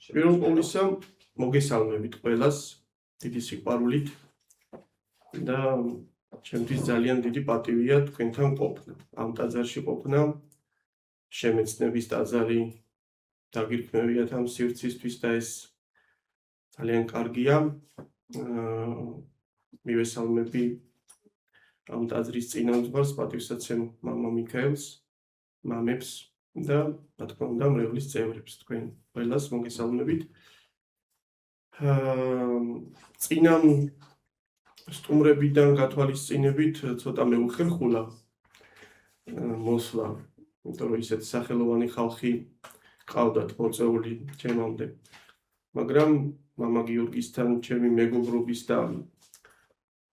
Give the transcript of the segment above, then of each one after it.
პირველ ყოვლისა მოგესალმებით ყველას დიდი სიყვარულით და ჩემთვის ძალიან დიდი პატივია თქვენთან ყოფნა. ამ ტაძარში ყოფნა შემეცნების ტაძარი დაგირქმევიათ ამ სივრცისთვის და ეს ძალიან კარგია. მივესალმები ამ ტაძრის წინამძღვარს, პატივსაცემ მამა მიქაელს, მამებს და რა თქმა უნდა მრევლის წევრებს. თქვენ ყველას მოგესალმებით. წინამ სტუმრებიდან გათვალისწინებით ცოტა მეუხერხულა მოსვლა, იმიტომ რომ ისეთ სახელოვანი ხალხი ყავდათ მოწეული ჩემამდე. მაგრამ მამა გიორგისთან ჩემი მეგობრობის და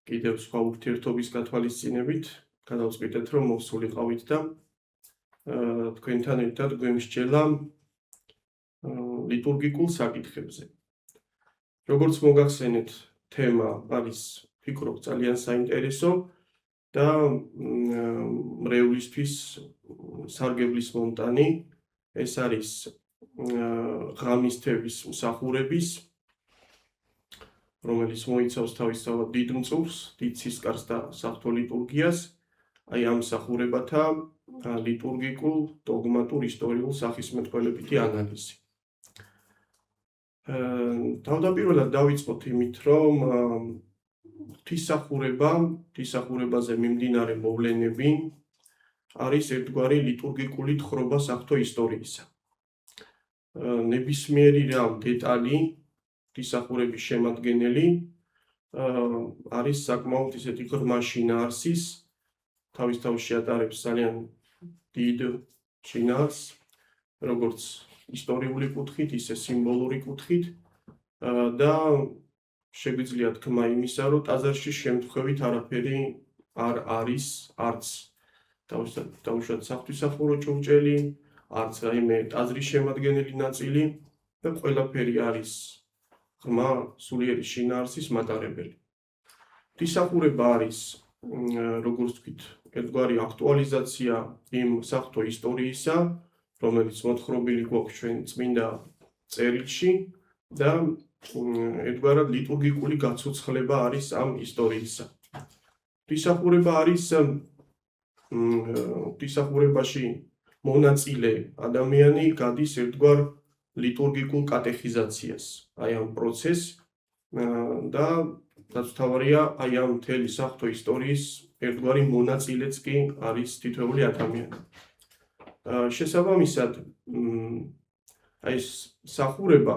კიდევ სხვა ურთიერთობის გათვალისწინებით გადავწყვიტეთ, რომ მოვსულიყავით და თქვენთან ერთად გვემსჯელა ლიტურგიკულ საკითხებზე. როგორც მოგახსენეთ, თემა არის ფიქრობ ძალიან საინტერესო და მრევლისთვის სარგებლის მომტანი. ეს არის ღამისთების მსახურების, რომელიც მოიცავს თავისთავად დიდ მწურს, დიდ სისკარს და საღვთო ლიტურგიას, აი ამ მსახურებათა ლიტურგიკულ, დოგმატურ, ისტორიულ სახისმეტყველებითი ანალიზი. თავდაპირველად დავიწყოთ იმით, რომ ღვთისმსახურებაზე მიმდინარე მოვლენები არის ერთგვარი ლიტურგიკული თხრობა საღვთო ისტორიისა. ნებისმიერი რამ დეტალი ღვთისმსახურების შემადგენელი არის საკმაოდ ისეთი ღრმა შინაარსის, თავის თავში ატარებს ძალიან დიდ შინაარსს, როგორც ისტორიული კუთხით, ისე სიმბოლური კუთხით და შეგვიძლია თქმა იმისა, რომ ტაძარში შემთხვევით არაფერი არ არის, არც თავშად საღვთისმსახურო ჭურჭელი, არც რაიმე ტაძრის შემადგენელი ნაწილი და ყველაფერი არის ღრმა სულიერი შინაარსის მატარებელი. ღვთისმსახურება არის, როგორც ვთქვით, ერთგვარი აქტუალიზაცია იმ საღვთო ისტორიისა, რომელიც მოთხრობილი გვაქვს ჩვენ წმინდა წერილში და ერთგვარად ლიტურგიკული გაცოცხლება არის ამ ისტორიისა. ღვთისმსახურებაში მონაწილე ადამიანი გადის ერთგვარ ლიტურგიკულ კატეხიზაციას, აი ამ პროცესს და რაც თავარია, აი ამ მთელი საღვთო ისტორიის ერთგვარი მონაწილეც კი არის თითოეული ადამიანი. შესაბამისად, აი ეს მსახურება,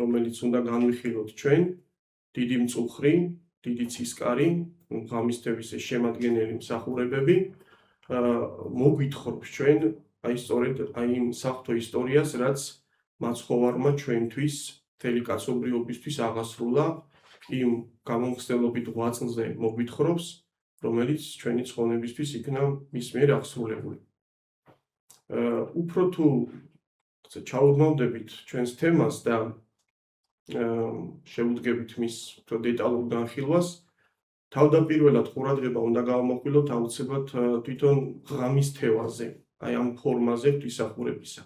რომელიც უნდა განვიხილოთ ჩვენ, დიდი მწუხრი, დიდი ცისკარი, ღამისთების შემადგენელი მსახურებები, მოგვითხრობს ჩვენ აი სწორედ აი იმ საღვთო ისტორიას, რაც მაცხოვარმა ჩვენთვის, მთელი კაცობრიობისთვის აღასრულა, იმ გამომხსნელობით ღვაწლზე მოგვითხრობს, რომელიც ჩვენი ცხონებისთვის იქნა მის მიერ აღსრულებული. უფრო თუ ჩაურმავდებით ჩვენს თემას და შევუდგებით მის დეტალურ განხილვას, თავდაპირველად ყურადღება უნდა გავამახვილოთ აუცილებლად თვითონ ღამისთევაზე, აი ამ ფორმაზე ღვთისმსახურებისა.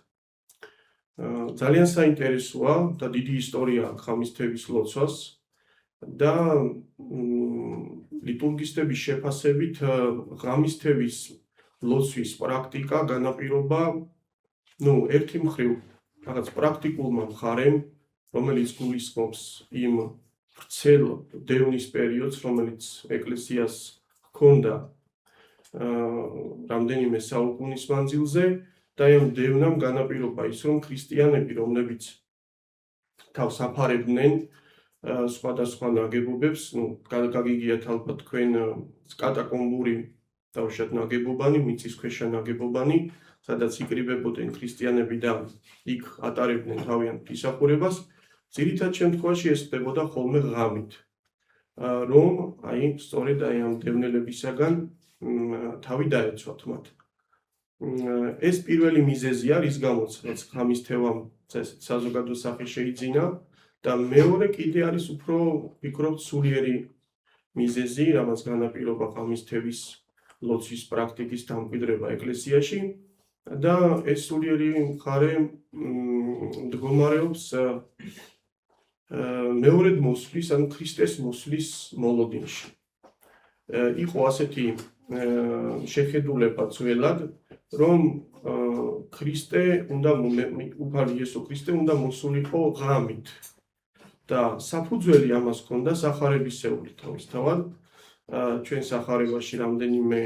ძალიან საინტერესოა და დიდი ისტორია ღამისთევის ლოცვას და ლიტურგისტების შეფასებით ღამისთევის ლოცვის პრაქტიკა განაპირობა ერთი მხრივ რაღაც პრაქტიკულმა მხარემ, რომელიც გულისხმობს იმ ვრცელ დევნის პერიოდს, რომელიც ეკლესიას ჰქონდა რამდენიმე საუკუნის მანძილზე და ამ დევნამ განაპირობა ის, რომ ქრისტიანები, რომლებიც თავს აფარებდნენ სხვადასხვა ნაგებობებს, გაგიგიათ ალბათ თქვენ კატაკომბური თავშად ნაგებობანი, მიწისქვეშა ნაგებობანი, სადაც იკრიბებოდნენ ქრისტიანები და იქ ატარებდნენ თავიანთ ღვთისმსახურებას, ძირითად შემთხვევაში ეს ხდებოდა ხოლმე ღამით, რომ აი სწორედ აი ამ დევნელებისაგან თავი დაეცვათ მათ. ეს პირველი მიზეზია, რის გამოც რაც ღამისთევამ საზოგადო სახე შეიძინა და მეორე კიდე არის უფრო ვფიქრობ სულიერი მიზეზი, რამაც განაპირობა ღამისთევის ლოცვის პრაქტიკის დამკვიდრება ეკლესიაში და ეს სულიერი მხარე მდგომარეობს მეორედ მოსვლის, ანუ ქრისტეს მოსვლის მოლოდინში. იყო ასეთი შეხედულება ძველად, რომ ქრისტე უნდა უფალი იესო ქრისტე უნდა მოსულიყო ღამით და საფუძველი ამას ჰქონდა სახარებისეული თავისთავად. ჩვენ სახარებაში რამდენიმე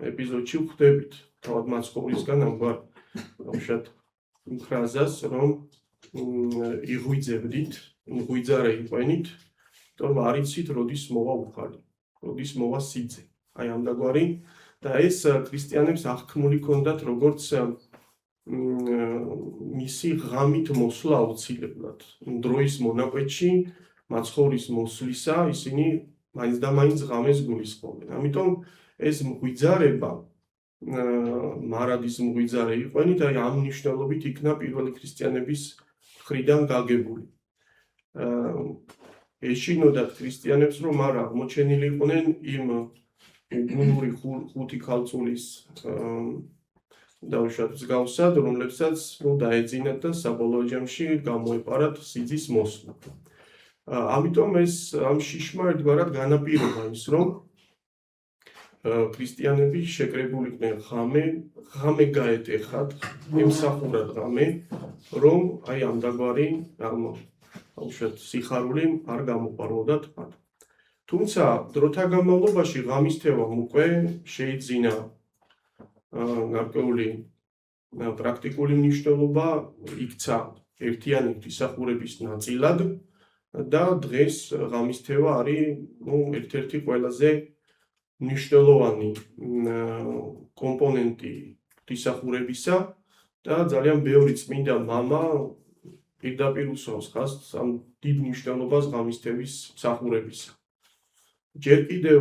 ეპიზოდში ვხვდებით თავად მაცხოვრისგან ამგვარ ფრაზას, რომ იღვიძებდით, ღვიძარე იყვენით, რომ არ იცით როდის მოვა უფალი, როდის მოვა სიძე. აი ამდაგვარი და ეს ქრისტიანებს აღქმული ჰქონდათ როგორც მისი ღამით მოსვლა აუცილებლად. დროის მონაკვეთში მაცხოვრის მოსვლისა ისინი მაინც და მაინც ღამეს გულისხმობენ. ამიტომ ეს მღვიძარება, მარადის მღვიძარე იყვენით, აი ამ მნიშვნელობით იქნა პირველი ქრისტიანების მხრიდან გაგებული. ეშინოდათ ქრისტიანებს, რომ არ აღმოჩენილი იყვნენ იმ გუნური ხუთი ქალწულის დაუშვათ მსგავსად, რომლებსაც დაეძინათ და საბოლოო ჯამში გამოეპარათ სიძის მოსვლა. ამიტომ ეს ამ შიშმა ერთგვარად განაპირობა ის, რომ ქრისტიანები შეკრებულიყვნენ ღამე გაეტეხათ, ემსახურათ ღამე, რომ აი ამდაგვარი სიხარული არ გამოყვარვოდათ მათ. თუმცა დროთა განმავლობაში ღამისთევამ უკვე შეიძინა გარკვეული პრაქტიკული მნიშვნელობა, იქცა ერთიანი ღვთისმსახურების ნაწილად და დღეს ღამისთევა არის ერთ-ერთი ყველაზე მნიშვნელოვანი კომპონენტი ღვთისმსახურებისა და ძალიან ბევრი წმინდა მამა პირდაპირ უსვამს ხაზს ამ დიდ მნიშვნელობას ღამისთევის მსახურებისა. ჯერ კიდევ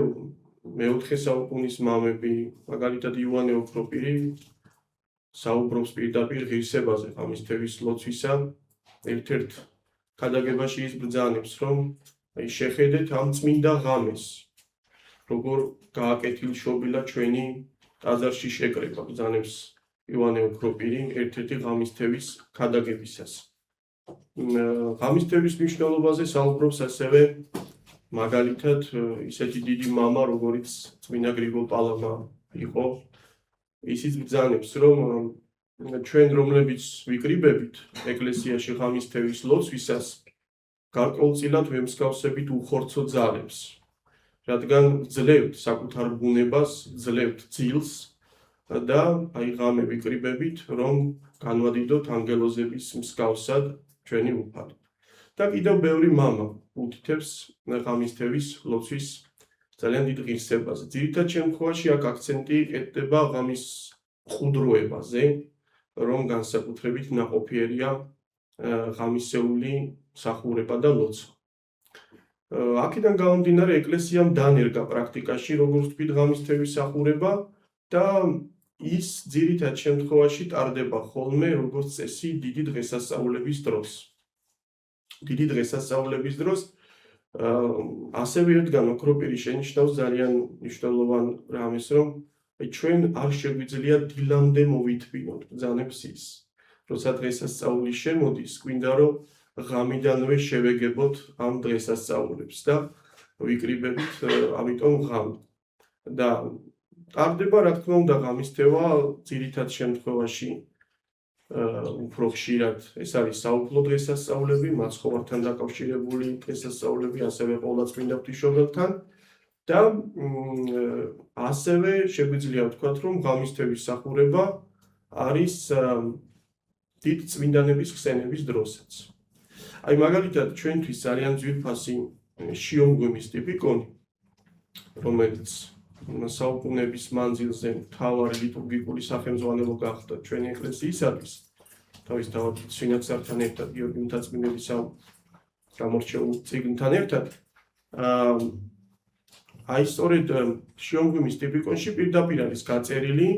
მეოთხე საუკუნის მამები, მაგალითად იოანე ოქროპირი საუბრობს პირდაპირ ღირსებაზე ღამისთევის ლოცვისა, ერთ-ერთ ქადაგებაში ის ბრძანებს, რომ შეხედეთ ამ წმინდა ღამეს, როგორ გააკეთილშობილა ჩვენი ტაძარში შეკრება, ბრძანებს იოანე ოქროპირი ერთ-ერთი ღამისთევის ქადაგებისას. ღამისთევის მნიშვნელობაზე საუბრობს ასევე მაგალითად ისეთი დიდი მამა, როგორიც წმინდა გრიგოლ პალამა იყო, ისიც ბრძანებს, რომ ჩვენ რომლებიც ვიკრიბებით ეკლესიაში ღამისთევის ლოცვისას, გარკვეულწილად ვემსგავსებით უხორცო ძალებს, რადგან ძლევთ საკუთარ ბუნებას, ძლევთ ძილს და აი ღამე ვიკრიბებით, რომ განვადიდოთ ანგელოზების მსგავსად ჩვენი უფალი. და კიდევ ბევრი მამა უთითებს ღამისთევის ლოცვის ძალიან დიდ ღირსებაზე. ძირითად შემთხვევაში აქ აქცენტი კეთდება ღამის მყუდროებაზე, რომ განსაკუთრებით ნაყოფიერია ღამისეული მსახურება და ლოცვა. აქედან გამომდინარე ეკლესიამ დანერგა პრაქტიკაში, როგორც ვთქვით, ღამისთევის მსახურება და ის ძირითად შემთხვევაში ტარდება ხოლმე როგორც წესი დიდი დღესასწაულების დროს. დიდი დღესასწაულების დროს ასევე ერთგან ოქროპირი შენიშნავს ძალიან მნიშვნელოვან რამეს, რომ ჩვენ არ შეგვიძლია დილამდე მოვითმინოთ, ბრძანებს ის. როცა დღესასწაული შემოდის, გვინდა რომ ღამიდანვე შევეგებოთ ამ დღესასწაულებს და ვიკრიბებით ამიტომ ღამით. და ტარდება რა თქმა უნდა ღამისთევა ძირითად შემთხვევაში უფრო ხშირად ეს არის საუფლო დღესასწაულები, მაცხოვართან დაკავშირებული დღესასწაულები, ასევე ყოვლადწმინდა ღვთისმშობელთან და ასევე შეგვიძლია ვთქვათ, რომ ღამისთევის მსახურება არის დიდ წმინდანების ხსენების დროსაც. აი მაგალითად ჩვენთვის ძალიან ძვირფასი შიომღვიმის ტიპიკონი, რომელიც საუკუნეების მანძილზე მთავარი ლიტურგიკული სახელმძღვანელო გახდა ჩვენი ეკლესიისათვის, თავისთავად სვინაქსართან ერთად, გიორგი მთაწმინდელის გამორჩეულ წიგნთან ერთად. აი სწორედ შიომღვიმის ტიპიკონში პირდაპირ არის გაწერილი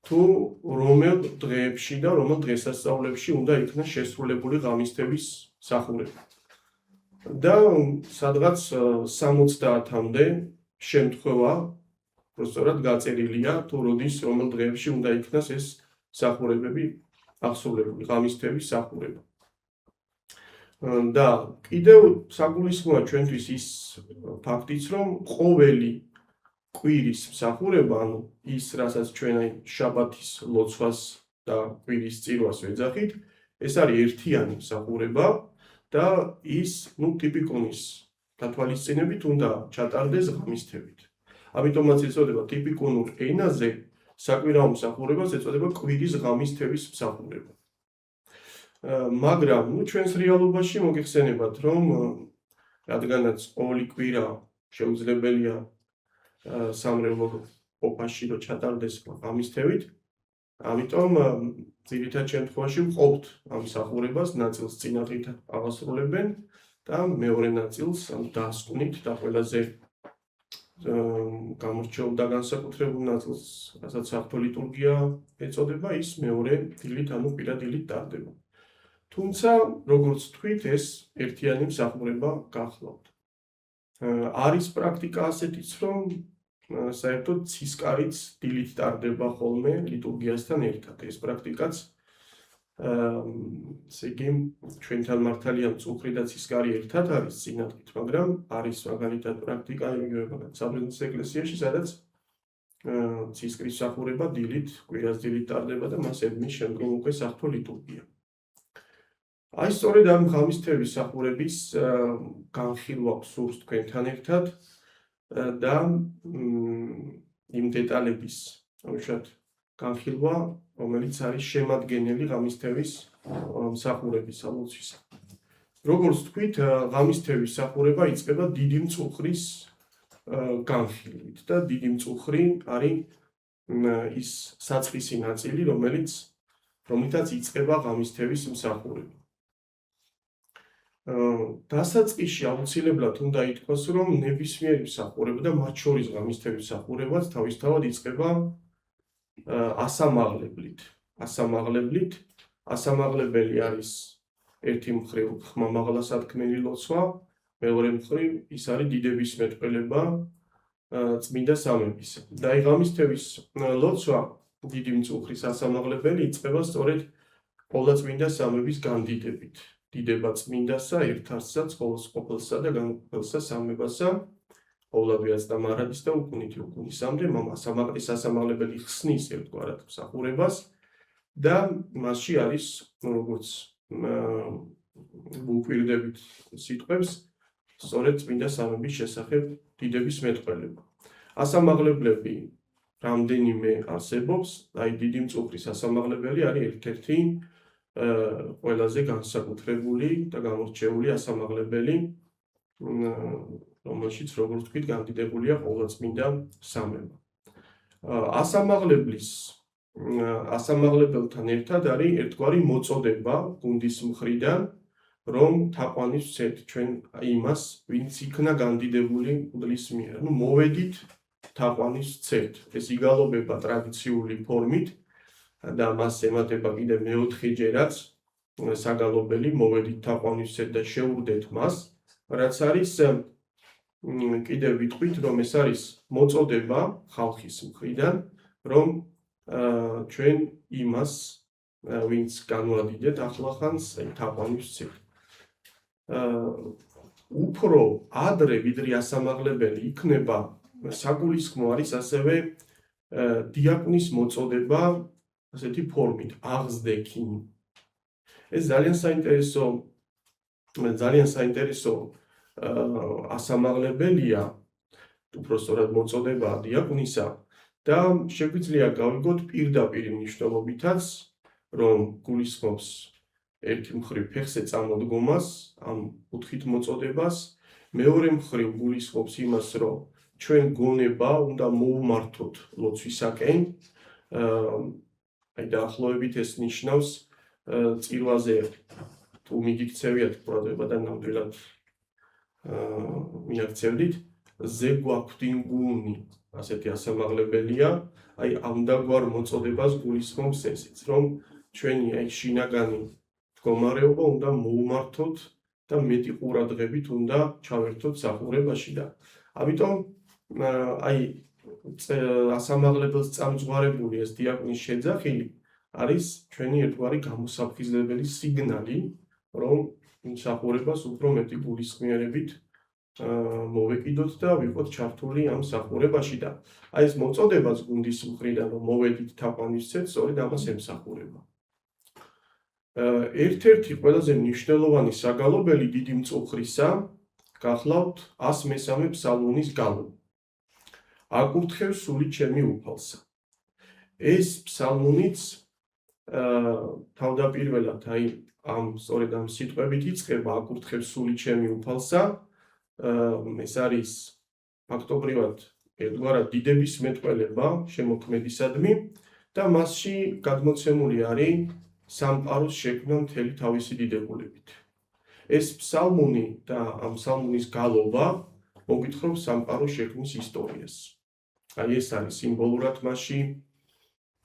თუ რომელ დღეებში და რომელ დღესასწაულებში უნდა იქნას შესრულებული ღამისთევის მსახურება. და სადღაც 70-მდე შემთხვევა სწორად გაწერილია თუ როდის რომელ დღეებში უნდა იქნას ეს მსახურებები აღსრულებული, ღამისთევის მსახურება. და კიდევ საგულისხმოა ჩვენთვის ის ფაქტიც, რომ ყოველი კვირის მსახურება, ანუ ის, რასაც ჩვენ აი შაბათის ლოცვას და კვირის წირვას ვეძახით, ეს არის ერთიანი მსახურება და ის, ტიპიკონის გათვალისწინებით უნდა ჩატარდეს ღამისთებით. ამიტომაც ეწოდება ტიპიკონურ ენაზე საკვირაო მსახურებას ეწოდება კვირის ღამისთების მსახურება. მაგრამ ჩვენს რეალობაში მოგეხსენებათ, რომ რადგანაც ყოველი კვირა შეუძლებელია სამრევლო ყოფაში რომ ჩატარდეს ღამისთებით, ამიტომ ძირითად შემთხვევაში ვყოფთ ამ მსახურებას, ნაწილს წინადღით აღასრულებენ და მეორე ნაწილს დასკვნით და ყველაზე გამორჩეულ და განსაკუთრებულ ნაწილს, რასაც საღვთო ლიტურგია ეწოდება, ის მეორე დილით, ანუ კვირა დილით ტარდება. თუმცა, როგორც თქვით, ეს ერთიანი მსახურება გახლავთ. არის პრაქტიკა ასეთიც, რომ საერთოდ ცისკარიც დილით ტარდება ხოლმე ლიტურგიასთან ერთად. ეს პრაქტიკაც ესე იგი ჩვენთან მართალია მწუხრი და ცისკარი ერთად არის წინადღით, მაგრამ არის მაგალითად პრაქტიკა იგივე საბრინძის ეკლესიაში, სადაც ცისკრის მსახურება დილით, კვირას დილით ტარდება და მას ებმის შემდგომ უკვე საღვთო ლიტურგია. აი სწორედ ამ ღამისთების მსახურების განხილვა გსურს თქვენთან ერთად და იმ დეტალების განხილვა, რომელიც არის შემადგენელი ღამისთების მსახურების ლოცვისა. როგორც თქვით, ღამისთების მსახურება იწყება დიდი მწუხრის განხილვით და დიდი მწუხრი არის ის საწყისი ნაწილი, რომლითაც იწყება ღამისთების მსახურება. დასაწყისში აუცილებლად უნდა ითქვას, რომ ნებისმიერი მსახურება და მათ შორის ღამისთების მსახურებაც თავისთავად იწყება ასამაღლებლით. ასამაღლებელი არის ერთი მხრივ ხმამაღლა სათქმელი ლოცვა, მეორე მხრივ ის არის დიდების მეტყველება წმინდა სამებისა. და აი ღამისთების ლოცვა, დიდი მწუხრის ასამაღლებელი იწყება სწორედ ყოვლადწმინდა სამების განდიდებით. დიდება წმინდასა, ერთარსა, ყოფილსა და განყოფილსა სამებასა, ყოვლადვიაც და მარადის და უკუნითი უკუნისამდე, ამას ასამაღლებელი ხსნის ერთგვარად მსახურებას და მასში არის, როგორც ვუკვირდებით სიტყვებს, სწორედ წმინდა სამების შესახებ დიდების მეტყველება. ასამაღლებლები რამდენიმე არსებობს, აი დიდი მწუხრის ასამაღლებელი არის ერთ-ერთი ყველაზე განსაკუთრებული და გამორჩეული ასამაღლებელი, რომელშიც, როგორც ვთქვით, განდიდებულია ყოვლადწმინდა სამება. ასამაღლებელთან ერთად არის ერთგვარი მოწოდება გუნდის მხრიდან, რომ თაყვანის ვცეთ ჩვენ იმას, ვინც იქნა განდიდებული მღვდლის მიერ. მოვედით თაყვანის ვცეთ. ეს იგალობება ტრადიციული ფორმით და მას ემატება კიდე მეოთხეჯერაც საგალობელი, მოვედით თაყვანის ვცეთ და შეურდეთ მას, რაც არის კიდევ ვიტყვით, რომ ეს არის მოწოდება ხალხის მხრიდან, რომ ჩვენ იმას, ვინც განვადიდეთ ახლახანს, თაყვანის ვცეთ. უფრო ადრე, ვიდრე ასამაღლებელი იქნება, საგულისხმო არის ასევე დიაკვნის მოწოდება ასეთი ფორმით, აღზდექინი. ეს ძალიან საინტერესო ასამაღლებელია, უფრო სწორად მოწოდებაა დიაკვნისა და შეგვიძლია გავიგოთ პირდაპირ მნიშვნელობითაც, რომ გულისხმობს ერთი მხრივ ფეხზე წამოდგომას, ამ კუთხით მოწოდებას, მეორე მხრივ გულისხმობს იმას, რომ ჩვენ გონება უნდა მოუმართოთ ლოცვისაკენ, აი დაახლოებით ეს ნიშნავს წირვაზე თუ მიგიქცევიათ ყურადღება და ნამდვილად მიაქცევდით, ზეგვაქვდინგუნი, ასეთი ასამაღლებელია, აი ამდაგვარ მოწოდებას გულისხმობს ესეც, რომ ჩვენი აი შინაგანი მდგომარეობა უნდა მოუმართოთ და მეტი ყურადღებით უნდა ჩავერთოთ მსახურებაში და ამიტომ აი ასამაღლებელს წამძღვარებული ეს დიაკვნის შეძახილი არის ჩვენი ერთგვარი გამოსაფხიზლებელი სიგნალი, რომ მსახურებას უფრო მეტი გულისხმიერებით მოვეკიდოთ და ვიყოთ ჩართული ამ მსახურებაში და აი ეს მოწოდებაც გუნდის მხრიდან რომ მოვედით თაყვანისცემ, სწორედ ამას ემსახურება. ერთ-ერთი ყველაზე მნიშვნელოვანი საგალობელი დიდი მწუხრისა გახლავთ 103 ფსალმუნის გალობი. აკურთხევ სული ჩემი უფალსა. ეს ფსალმუნიც თავდაპირველად აი სწორედ ამ სიტყვებით იწყება აკურთხევ სული ჩემი უფალსა. ეს არის ფაქტობრივად ერთგვარად დიდების მეტყველება შემოქმედისადმი და მასში გადმოცემული არის სამყაროს შექმნა მთელი თავისი დიდებულებით. ეს ფსალმუნი და ამ ფსალმუნის გალობა მოგვითხრობს სამყაროს შექმნის ისტორიას. აი ეს არის სიმბოლურად მასში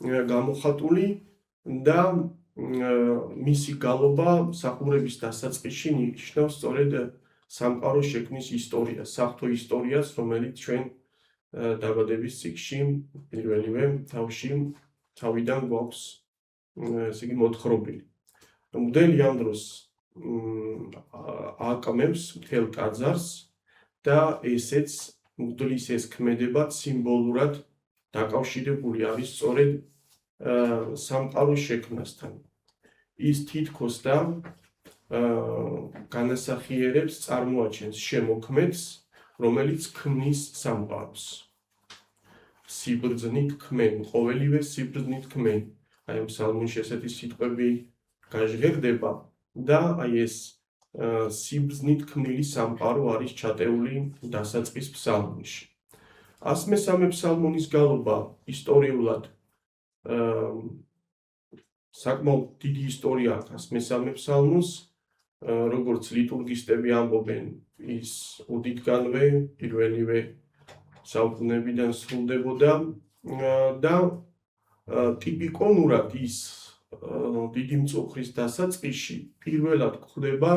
გამოხატული და მისი გალობა მსახურების დასაწყისში ნიშნავს სწორედ სამყაროს შექმნის ისტორიას, საღვთო ისტორიას, რომელიც ჩვენ დაბადების წიგნში პირველივე თავში თავიდან გვაქვს ესე იგი მოთხრობილი. მღვდელი ამ დროს ააკამებს მთელ ტაძარს და ესეც მღვდლის ეს ქმედება სიმბოლურად დაკავშირებული არის სწორედ სამყაროს შექმნასთან. ის თითქოს და განასახიერებს, წარმოაჩენს შემოქმედს, რომელიც ქმნის სამყაროს. სიბრძნით ქმენ, ყოველივე სიბრძნით ქმენ. აი ამ ფსალმუნში ესეთი სიტყვები გაჟღერდება და აი ეს სიბრძნით ქმნილი სამყარო არის ჩატეული დასაწყის ფსალმუნში. 103 ფსალმუნის გალობა ისტორიულად საკმაოდ დიდი ისტორია აქვს 103 ფსალმუნს, როგორც ლიტურგისტები ამბობენ, ის უდიდგანვე პირველივე საუკუნეებიდან სრულდებოდა და ტიპიკონურად ის დიდი მწუხრის დასაწყისში პირველად გვხვდება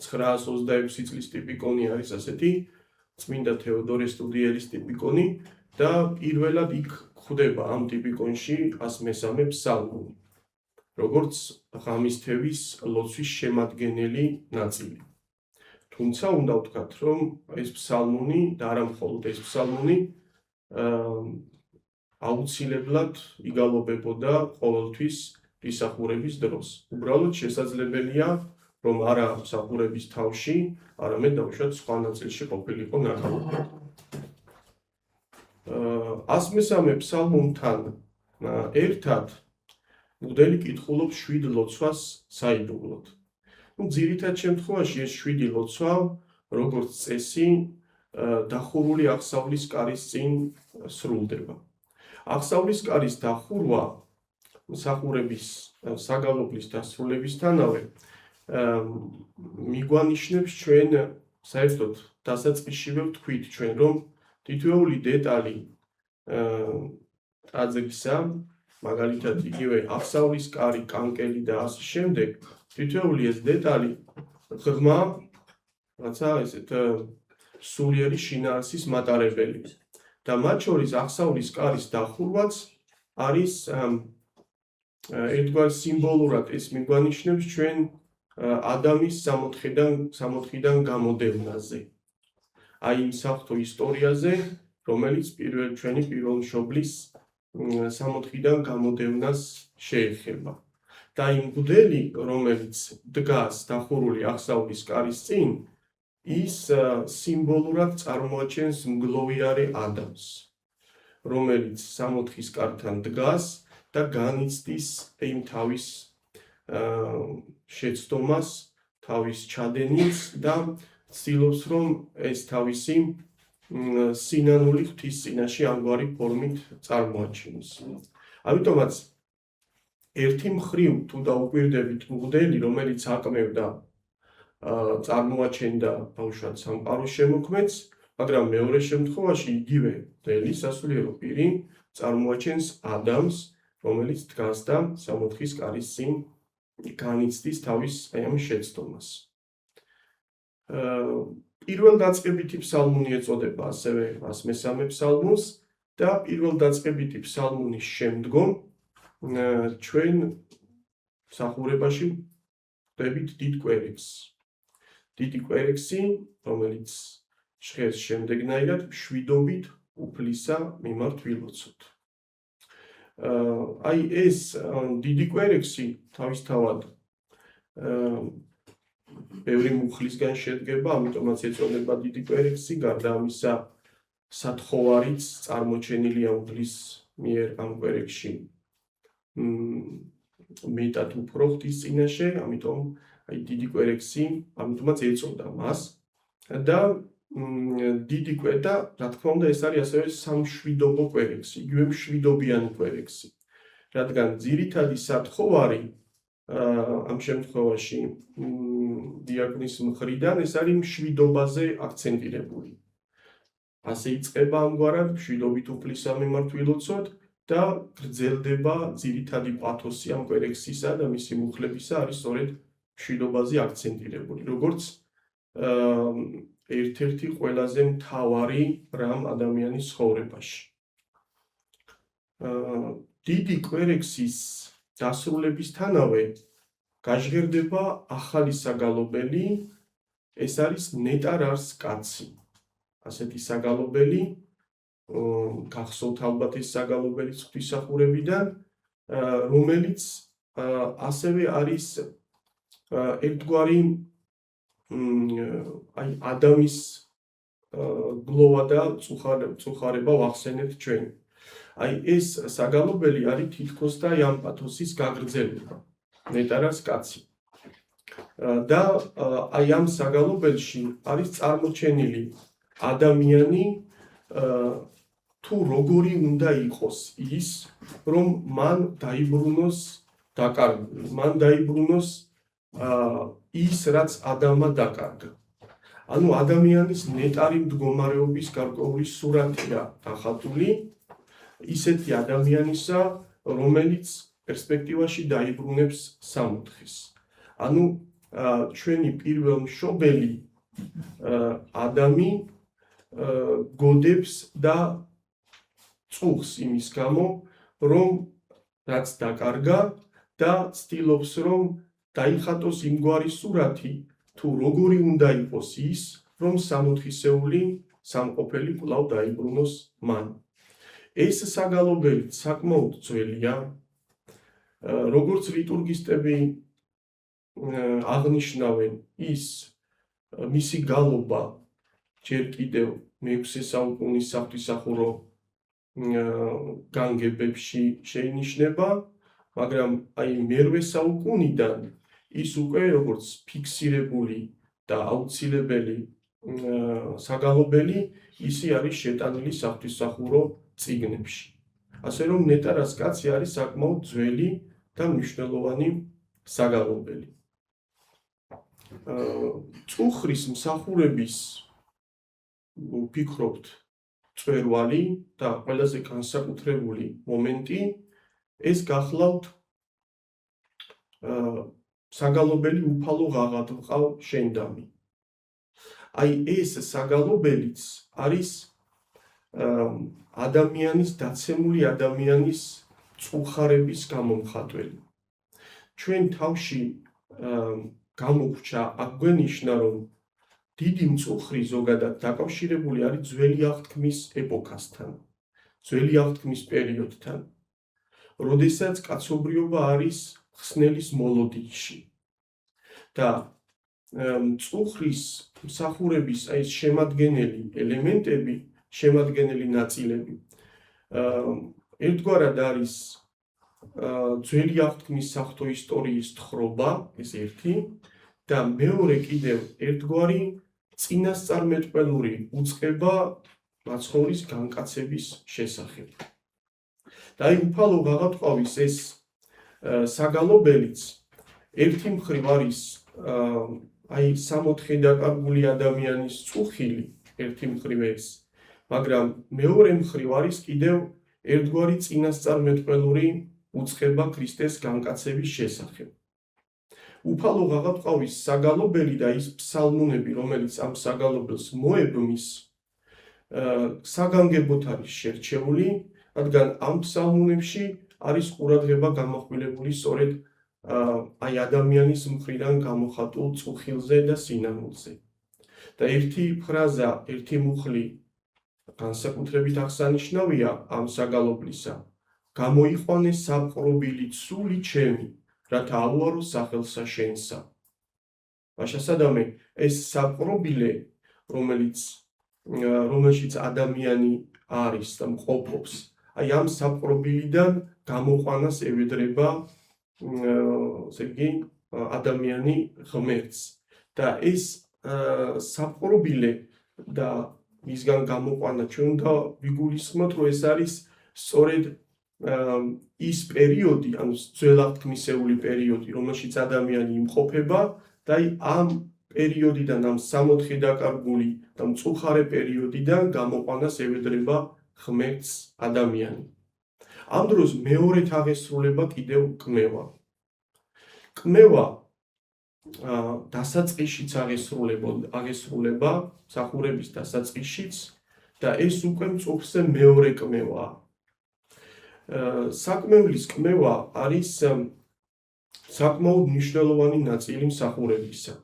926 წლის ტიპიკონი არის ასეთი წმინდა თეოდორე სტუდიელის ტიპიკონი და პირველად იქ გვხვდება ამ ტიპიკონში 103 ფსალმუნი, როგორც ღამის თევის ლოცვის შემადგენელი ნაწილი. თუმცა უნდა ვთქვათ, რომ ეს ფსალმუნი და არა მხოლოდ ეს ფსალმუნი აუცილებლად იგალობებოდა ყოველთვის მისახურების დროს. უბრალოდ შესაძლებელია, რომ არა მსახურების თავში, არამედ დაუშვათ სხვა ნაწილში ყოფილიყო ნაგალობი. 103 ფსალმუნთან ერთად მღვდელი კითხულობს 7 ლოცვას საიდუმლოდ. ძირითად შემთხვევაში ეს 7 ლოცვა, როგორც წესი, დახურული აღსავლის კარის წინ სრულდება. აღსავლის კარის დახურვა მსახურების საგალობლის დასრულებისთანავე მიგვანიშნებს ჩვენ საერთოდ დასაწყისშივე ვთქვით ჩვენ, რომ თითოეული დეტალი ტაძრისა, მაგალითად იგივე აღსავლის კარი, კანკელი და ასე შემდეგ, თითოეული ეს დეტალი ღრმა, რაცა ესეთ სულიერი შინაარსის მატარებელი. და მათ შორის აღსავლის კარის დახურვაც არის ერთგვარ სიმბოლურად ეს მიგვანიშნებს ჩვენ ადამის სამოთხიდან გამოდევნაზე. აი იმ საღვთო ისტორიაზე, რომელიც ჩვენი პირველმშობლის სამოთხიდან გამოდევნას შეეხება. და იმ მღვდელი, რომელიც დგას დახურული აღსავლის კარის წინ, ის სიმბოლურად წარმოაჩენს მგლოვიარე ადამს, რომელიც სამოთხის კართან დგას და განიცდის იმ თავის შეცდომას, თავის ჩადენილს და ცდილობს, რომ ეს თავისი სინანული ღვთის წინაშე ამგვარი ფორმით წარმოაჩენოს. ამიტომაც ერთი მხრივ თუ დაუკვირდებით მღვდელი, რომელიც აკმევდა წარმოაჩენდა ბავშვად სამყაროს შემოქმედს, მაგრამ მეორე შემთხვევაში იგივე მღვდელი სასულიერო პირი წარმოაჩენს ადამიანს, რომელიც დგას და სამოთხის კარის წინ განიცდის თავის ამ შეცდომას. პირველდაწყებითი ფსალმუნი ეწოდება ასევე 103 ფსალმუნს და პირველდაწყებითი ფსალმუნის შემდგომ ჩვენ მსახურებაში ხვდებით დიდ კვერексს. დიდი კვერექსი, რომელიც ჟღერს შემდეგნაირად მშვიდობით უფლისა მიმართ ვილოცოთ. აი ეს დიდი კვერექსი თავისთავად ბევრი მუხლისგან შედგება, ამიტომაც ეწოდება დიდი კვერექსი, გარდა ამისა სათხოვარიც წარმოჩენილია უდლის მიერ ამ კვერექსში მეტად უფრო ღვთის წინაშე, ამიტომ აი დიდი კვერექსი ამიტომაც ეწოდა მას და დიდი კვერდა, რა თქმა უნდა, ეს არის ასევე სამშვიდობო კვერექსი, იგივე მშვიდობიანი კვერექსი, რადგან ძირითადი სათხოვარი ამ შემთხვევაში დიაკნის მხრიდან ეს არის მშვიდობაზე აქცენტირებული. ასე იწყება ამგვარად მშვიდობით უფლისა მიმართ ვილოცოთ და გრძელდება ძირითადი პათოსი ამ კვერექსისა და მისი მუხლებისა არის სწორედ მშვიდობაზე აქცენტირებული, როგორც ერთ-ერთი ყველაზე მთავარი რამ ადამიანის ცხოვრებაში. დიდი კვერექსის დასრულებისთანავე გაჟღერდება ახალი საგალობელი, ეს არის ნეტარ არს კაცი. ასეთი საგალობელი, გახსოვთ ალბათ ეს საგალობელი ღვთისმსახურებიდან, რომელიც ასევე არის ერთგვარი აი ადამის გლოვა და წუხარება ვახსენეთ ჩვენ. აი ეს საგალობელი არის თითქოს და ამ პათოსის გაგრძელება, ნეტარ არს კაცი. და აი ამ საგალობელში არის წარმოჩენილი ადამიანი თუ როგორი უნდა იყოს ის, რომ მან დაიბრუნოს დაკარგული, მან დაიბრუნოს ის, რაც ადამმა დაკარგა. ანუ ადამიანის ნეტარი მდგომარეობის გარკვეული სურათია დახატული ისეთი ადამიანისა, რომელიც პერსპექტივაში დაიბრუნებს სამოთხეს. ანუ ჩვენი პირველ მშობელი ადამი გოდებს და წუხს იმის გამო, რომ რაც დაკარგა და ცდილობს, რომ დაიხატოს იმგვარი სურათი, თუ როგორი უნდა იყოს ის, რომ სამოთხისეული სამყოფელი კვლავ დაიბრუნოს მან. ეს საგალობელი საკმაოდ ძველია, როგორც ლიტურგისტები აღნიშნავენ, ის მისი გალობა ჯერ კიდევ მე-6 საუკუნის საღვთისმსახურო განგებებში შეინიშნება, მაგრამ აი მე-8 საუკუნიდან ის უკვე როგორც ფიქსირებული და აუცილებელი საგალობელი, ისი არის შეტანილი საღვთისმსახურო წიგნებში. ასე რომ ნეტარ არს კაცი არის საკმაოდ ძველი და მნიშვნელოვანი საგალობელი. წუხრის მსახურების ვფიქრობთ წვერვალი და ყველაზე განსაკუთრებული მომენტი ეს გახლავთ საგალობელი უფალო ღაღად ვყავ შენდამი. აი ეს საგალობელიც არის ადამიანის დაცემული ადამიანის წუხარების გამომხატველი. ჩვენ თავში გამოგვჭა აგვენიშნა, რომ დიდი მწუხრი ზოგადად დაკავშირებული არის ძველი აღთქმის ეპოქასთან, ძველი აღთქმის პერიოდთან, როდესაც კაცობრიობა არის ხსნელის მოლოდინში და მწუხრის მსახურების აი შემადგენელი ელემენტები, შემადგენელი ნაწილები ერთგვარად არის ძველი აღთქმის საღვთო ისტორიის თხრობა, ეს ერთი და მეორე კიდევ ერთგვარი წინასწარმეტყველური უწყება მაცხოვრის განკაცების შესახებ. და აი უფალო ღაღადყავის ეს საგალობელიც ერთი მხრივ არის აი სამოთხე დაკარგული ადამიანის წუხილი, ერთი მხრივ ეს, მაგრამ მეორე მხრივ არის კიდევ ერთგვარი წინასწარმეტყველური უწყება ქრისტეს განკაცების შესახებ. უფალო ღაღადყავის საგალობელი და ის ფსალმუნები, რომელიც ამ საგალობელს მოებმის, საგანგებოდ არის შერჩეული, რადგან ამ ფსალმუნებში არის ყურადღება გამახვილებული სწორედ აი ადამიანის მხრიდან გამოხატულ წუხილზე და სინანულზე. და ერთი ფრაზა, ერთი მუხლი განსაკუთრებით აღსანიშნავია ამ საგალობლისა. გამოიყვანე საპყრობილი ცული ჩემი, რათა ავუარო სახელსა შენსა. მაშასადამე ეს საპყრობილე, რომელშიც ადამიანი არის და მყოფობს, აი ამ საპყრობილიდან გამოყვანას ევედრება ადამიანი ღმერთს. და ეს საპყრობილე და მისგან გამოყვანა ჩვენ უნდა ვიგულისხმოთ, რომ ეს არის სწორედ ის პერიოდი, ანუ ძველაღთქმისეული პერიოდი, რომელშიც ადამიანი იმყოფება და ამ პერიოდიდან, ამ 60 დაკარგული და მწუხარე პერიოდიდან გამოყვანას ევედრება ღმერთს ადამიანი. ამ დროს მეორედ აღესრულება კიდევ კმევა. კმევა დასაწყისშიც აღესრულება, მსახურების დასაწყისშიც და ეს უკვე მწუხზე მეორე კმევაა. საკმევლის კმევა არის საკმაოდ მნიშვნელოვანი ნაწილი მსახურებისა.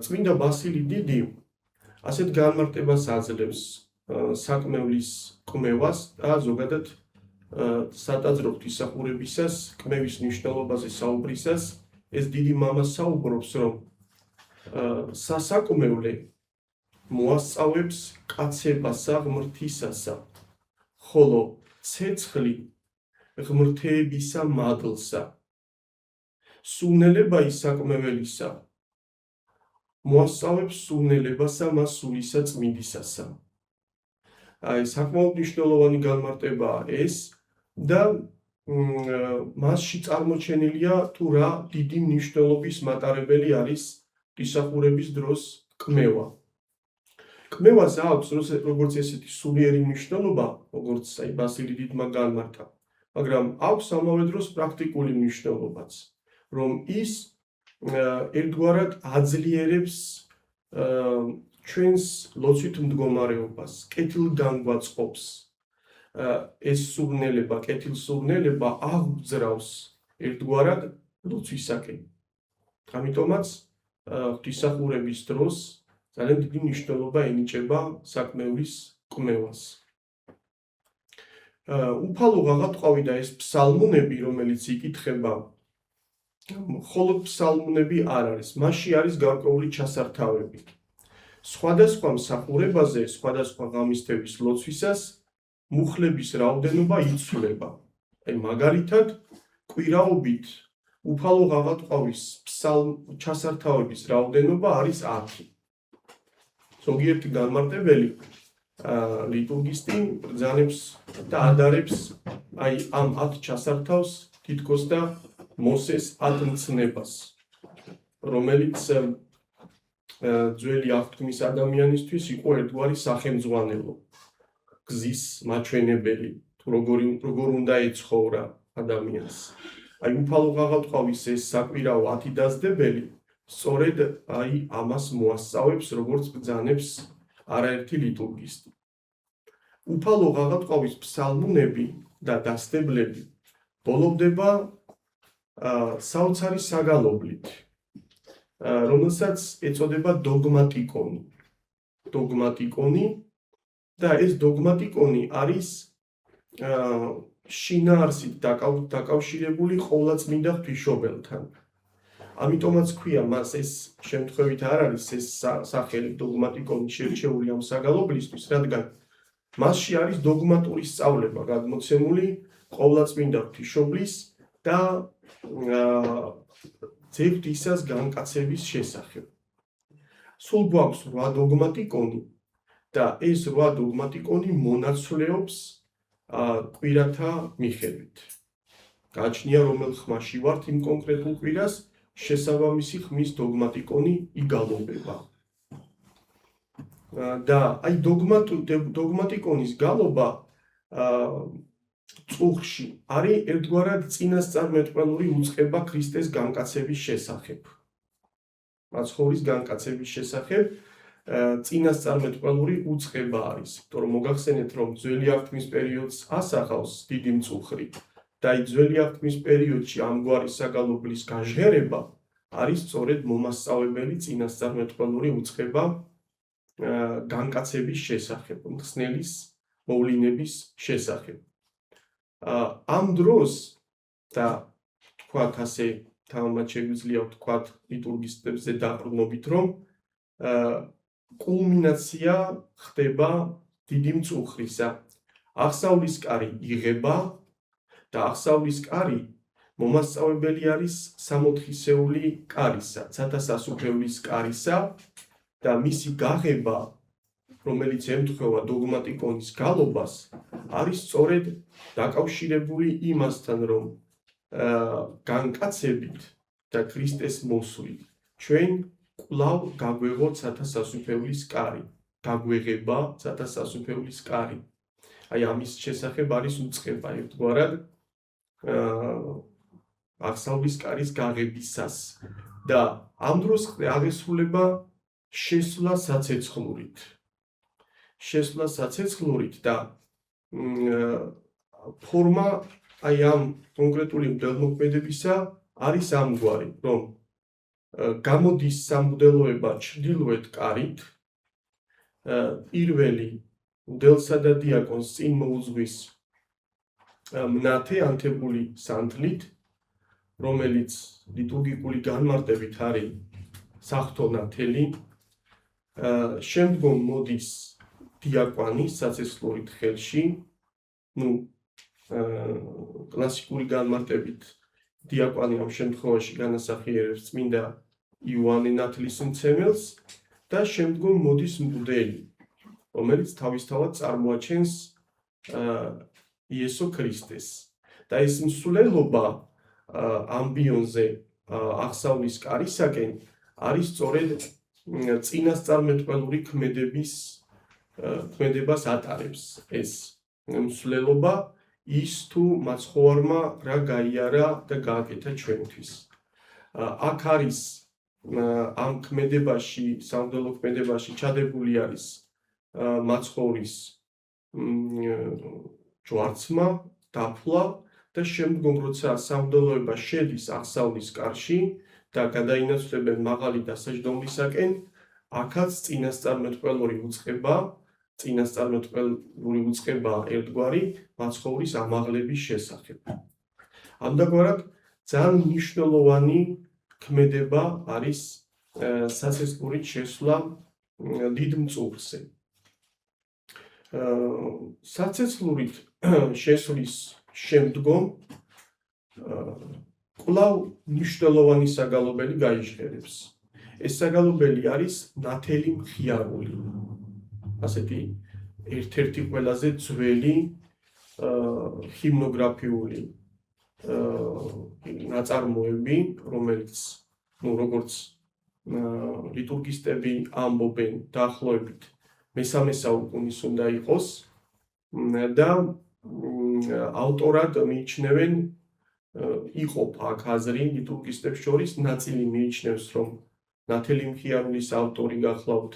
წმინდა ბასილი დიდი ასეთ განმარტებას აძლევს საკმევლის კმევას და ზოგადად სატაძრო ღვთისმსახურებისას, კმევის მნიშვნელობაზე საუბრისას, ეს დიდი მამა საუბრობს, რომ სასაკმევლე მოასწავებს კაცებასა ღმრთისასა, ხოლო ცეცხლი ღმრთეებისა მადლსა. სუნელება ის საკმეველისა მოასწავებს სუნელებასა მას სულისა წმინდისასა. აი საკმაოდ მნიშვნელოვანი განმარტებაა ეს და მასში წარმოჩენილია თუ რა დიდი მნიშვნელობის მატარებელი არის ღვთისმსახურების დროს კმევა. კმევას აქვს როგორც ესეთი სულიერი მნიშვნელობა, როგორც აი ბასილი დიდმა განმარტა, მაგრამ აქვს ამავე დროს პრაქტიკული მნიშვნელობაც, რომ ის ერთგვარად აძლიერებს ჩვენს ლოცვით მდგომარეობას, კეთილგანგვაწყობს. ეს სურნელება, კეთილსურნელება აღგზრავს ერთგვარად ლოცვისაკენ. ამიტომაც ღვთისმსახურების დროს ძალიან დიდი მნიშვნელობა ენიჭება საკმევლის კმევას. უფალო ღაღატყავი და ეს ფსალმუნები, რომელიც იკითხება, მხოლოდ ფსალმუნები არ არის, მასში არის გარკვეული ჩასართავები. სხვადასხვა მსახურებაზე, სხვადასხვა ღამისთების ლოცვისას მუხლების რაოდენობა იცვლება. აი მაგალითად, კვირაობით უფალო ღაღატყავის ჩასართავების რაოდენობა არის 10. ზოგიერთი განმარტებელი ლიტურგისტი ბრძანებს და ადარებს აი ამ 10 ჩასართავს თითქოს და მოსეს 10 მცნებას, რომელიც ძველი აღთქმის ადამიანისთვის იყო ერთგვარი სახელმძღვანელო, გზის მაჩვენებელი, თუ როგორ უნდა ეცხოვრა ადამიანს. აი უფალო ღაღატყავის ეს საკვირაო 10 დასდებელი სწორედ აი ამას მოასწავებს, როგორც ბრძანებს არაერთი ლიტურგისტი. უფალო ღაღატყავის ფსალმუნები და დასდებლები ბოლობდება საოცარი საგალობლით, რომელსაც ეწოდება დოგმატიკონი. დოგმატიკონი და ეს დოგმატიკონი არის შინაარსით დაკავშირებული ყოვლადწმინდა ღვთისმშობელთან. ამიტომაც ქვია მას ეს შემთხვევით არ არის ეს სახელი დოგმატიკონი შერჩეული ამ საგალობლისთვის, რადგან მასში არის დოგმატური სწავლება გადმოცემული ყოვლადწმინდა ღვთისმშობლის და ძეღვთისას განკაცების შესახებ. სულ გვაქვს 8 დოგმატიკონი და ეს 8 დოგმატიკონი მონაცვლეობს კვირათა მიხედვით. გააჩნია რომელ ხმაში ვართ იმ კონკრეტულ კვირას, შესაბამისი ხმის დოგმატიკონი იგალობება. და აი დოგმატიკონის გალობა წუხში არის ერთგვარად წინასწარმეტყველური უწყება ქრისტეს განკაცების შესახებ. მაცხოვრის განკაცების შესახებ წინასწარმეტყველური უწყება არის. იმიტომ რომ მოგახსენეთ, რომ ძველი აღთქმის პერიოდს ასახავს დიდი მწუხრი და ძველი აღთქმის პერიოდში ამგვარი საგალობლის გაჟღერება არის სწორედ მომასწავლებელი წინასწარმეტყველური უწყება განკაცების შესახებ, მხსნელის მოვლენების შესახებ. ამ დროს და თქვათ ასე თამამად შეგვიძლია ვთქვათ ლიტურგისტებზე დაყრდნობით, რომ კულმინაცია ხდება დიდი მწუხრისა. აღსავლის კარი იღება და აღსავლის კარი მომასწავლებელი არის 60-ეული კარისა, ცათასასუფეულის კარისა და მისი გაღება, რომელიც ემთხვევა დოგმატიკონის გალობას, არის სწორედ დაკავშირებული იმასთან, რომ განკაცებით და ქრისტეს მოსვლით ჩვენ კვლავ გაგვეღოთ ცათასასუფეულის კარი, გაგვეღება ცათასასუფეულის კარი. აი ამის შესახებ არის უწყება ერთგვარად აღსავლის კარის გაღებისას და ამ დროს აღესრულება შესვლა საცეცხლურით. შესვლა საცეცხლურით და ფორმა აი ამ კონკრეტული მდელმოქმედებისა არის ამგვარი, რომ გამოდის სამღვდელოება ჩრდილოეთ კარით, პირველი მდელსა და დიაკონს წინ მოუძღვის მნათე ანთებული სანთლით, რომელიც ლიტურგიკული განმარტებით არის საღვთო ნათელი, შემდგომ მოდის დიაკვანი საცეცხლურით ხელში, კლასიკური განმარტებით დიაკვანი ამ შემთხვევაში განასახიერებს წმინდა იოანე ნათლისმცემელს და შემდგომ მოდის მღვდელი, რომელიც თავისთავად წარმოაჩენს იესო ქრისტეს. და ეს მსვლელობა ამბიონზე აღსავლის კარისაკენ არის სწორედ წინასწარმეტყველური ქმედებას ატარებს ეს მსვლელობა ის თუ მაცხოვარმა რა გაიარა და გააკეთა ჩვენთვის. აქ არის ამ ქმედებაში, სამღვდელო ქმედებაში ჩადებული არის მაცხოვრის ჯვარცმა, დაფლა და შემდგომ როცა სამღვდელოება შედის აღსავლის კარში და გადაინაცვლებენ მაღალი დასაჯდომისაკენ, აქაც წინასწარმეტყველური უწყება ერთგვარი მაცხოვრის ამაღლების შესახებ. ამდაგვარად ძალიან მნიშვნელოვანი ქმედება არის საცეცხლურით შესვლა დიდ მწუხრზე. საცეცხლურით შესვლის შემდგომ კვლავ მნიშვნელოვანი საგალობელი გაიჟღერებს. ეს საგალობელი არის ნათელი მხიარული. ასეთი ერთ-ერთი ყველაზე ძველი ჰიმნოგრაფიული ნაწარმოები, რომელიც როგორც ლიტურგისტები ამბობენ დაახლოებით მესამე საუკუნის უნდა იყოს და ავტორად მიიჩნევენ იყოფ აქ აზრი ლიტურგისტებს შორის, ნაწილი მიიჩნევს, რომ ნათელი მხიარულის ავტორი გახლავთ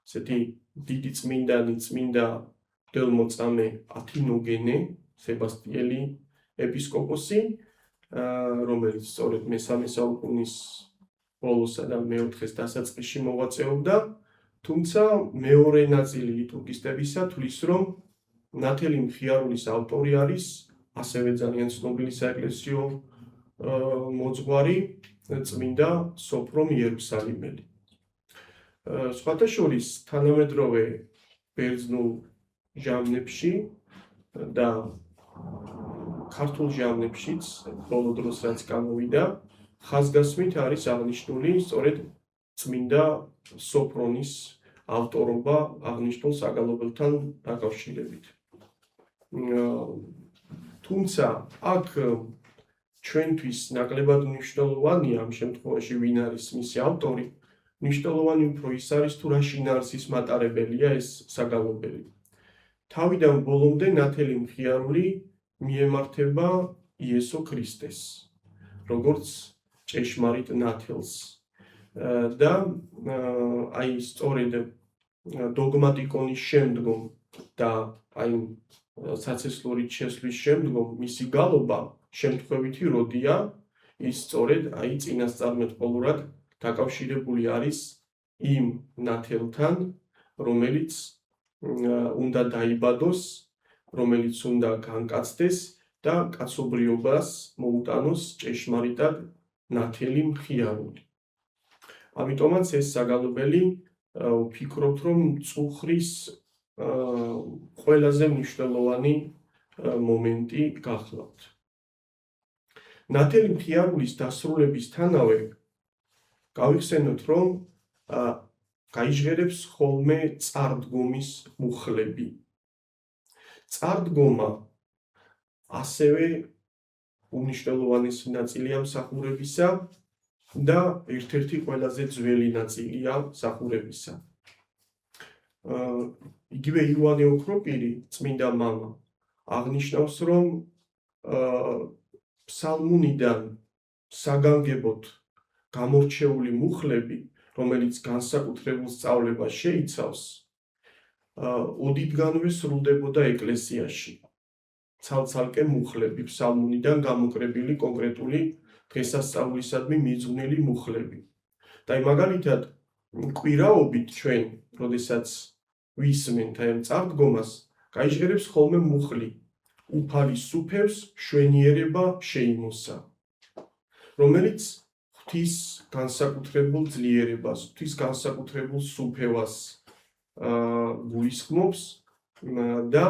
ესეთი დიდი წმინდანი, წმინდა მდელმოწამე ათინოგენე, სებასტიელი ეპისკოპოსი, რომელიც სწორედ მესამე საუკუნის ბოლოსა და მეოთხეს დასაწყისში მოღვაწეობდა, თუმცა მეორე ნაწილი ლიტურგისტებისა თვლის, რომ ნათელი მხიარულის ავტორი არის ასევე ძალიან ცნობილი საეკლესიო მოძღვარი წმინდა სოფრომ იერუსალიმელი. სხვათა შორის თანამედროვე ბერძნულ ჟამნებში და ქართულ ჟამნებშიც ბოლო დროს რაც გამოვიდა, ხაზგასმით არის აღნიშნული სწორედ წმინდა სოფრონის ავტორობა აღნიშნულ საგალობელთან დაკავშირებით. თუმცა აქ ჩვენთვის ნაკლებად მნიშვნელოვანია ამ შემთხვევაში ვინ არის მისი ავტორი, მნიშვნელოვანი უფრო ის არის თუ რა შინაარსის მატარებელია ეს საგალობელი. თავიდან ბოლომდე ნათელი მხიარული მიემართება იესო ქრისტეს, როგორც ჭეშმარიტ ნათელს და აი სწორედ დოგმატიკონის შემდგომ და აი საცეცლო რით შესვლის შემდგომ მისი გალობა შემთხვევითი როდია, ის სწორედ წინასწარმეტყველურად დაკავშირებული არის იმ ნათელთან, რომელიც უნდა დაიბადოს, რომელიც უნდა განკაცდეს და კაცობრიობას მოუტანოს ჭეშმარიტად ნათელი მხიარული. ამიტომაც ეს საგალობელი ვფიქრობთ, რომ მწუხრის ყველაზე მნიშვნელოვანი მომენტი გახლავთ. ნათელი მხიარულის დასრულებისთანავე გავიხსენოთ, რომ გაიჟღერებს ხოლმე წარდგომის მუხლები. წარდგომა ასევე უმნიშვნელოვანესი ნაწილია მსახურებისა და ერთ-ერთი ყველაზე ძველი ნაწილია მსახურებისა. იგივე იოანე ოქროპირი, წმინდა მამა, აღნიშნავს, რომ ფსალმუნიდან საგანგებოდ გამორჩეული მუხლები, რომელიც განსაკუთრებულ სწავლებას შეიცავს, ოდითგანვე სრულდებოდა ეკლესიაში. ცალ-ცალკე მუხლები, ფსალმუნიდან გამოკრებილი კონკრეტული დღესასწაულისადმი მიძღვნილი მუხლები. და მაგალითად, კვირაობით ჩვენ, როდესაც ვისმენთ ამ წარდგომას, გაიჟღერებს ხოლმე მუხლი, უფალი სუფევს შვენიერება შეიმოსა, რომელიც ღვთის განსაკუთრებულ ძლიერებას, ღვთის განსაკუთრებულ სუფევას გულისხმობს და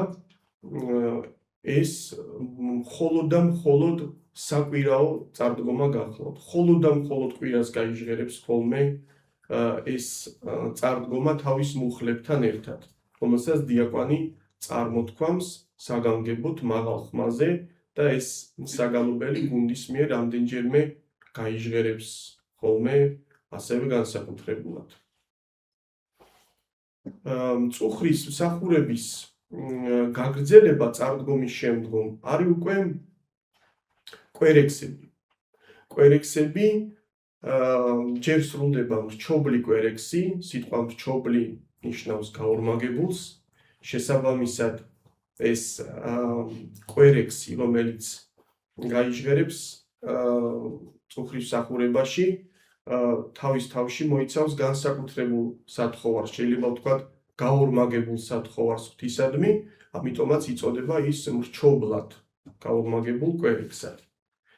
ეს მხოლოდ და მხოლოდ საკვირაო წარდგომა გახლავთ. მხოლოდ და მხოლოდ კვირას გაიჟღერებს ხოლმე ეს წარდგომა თავის მუხლებთან ერთად, რომელსაც დიაკვანი წარმოთქვამს საგანგებოდ მაღალ ხმაზე და ეს საგალობელი გუნდის მიერ რამდენჯერმე გაიჟღერებს ხოლმე ასევე განსაკუთრებულად. მწუხრის მსახურების გაგრძელება წარდგომის შემდგომ არის უკვე კვერექსები. კვერექსები ჯერ სრულდება მრჩობლი კვერექსი, სიტყვა მრჩობლი ნიშნავს გაორმაგებულს, შესაბამისად ეს კვერექსი, რომელიც გაიჟღერებს მწუხრის მსახურებაში, თავის თავში მოიცავს განსაკუთრებულ სათხოვარს, შეიძლება ვთქვათ გაორმაგებულ სათხოვარს ღვთისადმი, ამიტომაც იწოდება ის მრჩოვლად გაორმაგებულ კვერექსად.